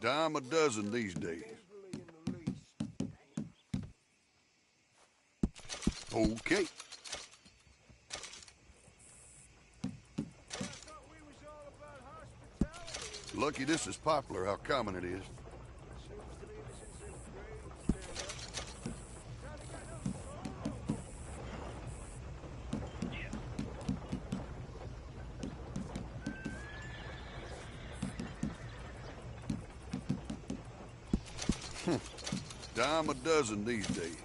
Dime a dozen these days. Okay. Lucky this is popular, how common it is. Dime a dozen these days.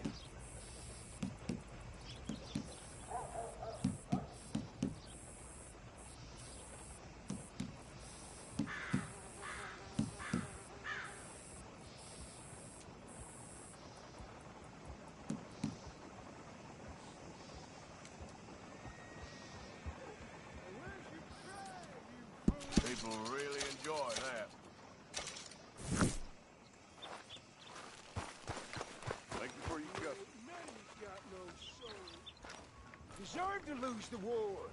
People really enjoy that. Thank you for your custom. Deserve to lose the war.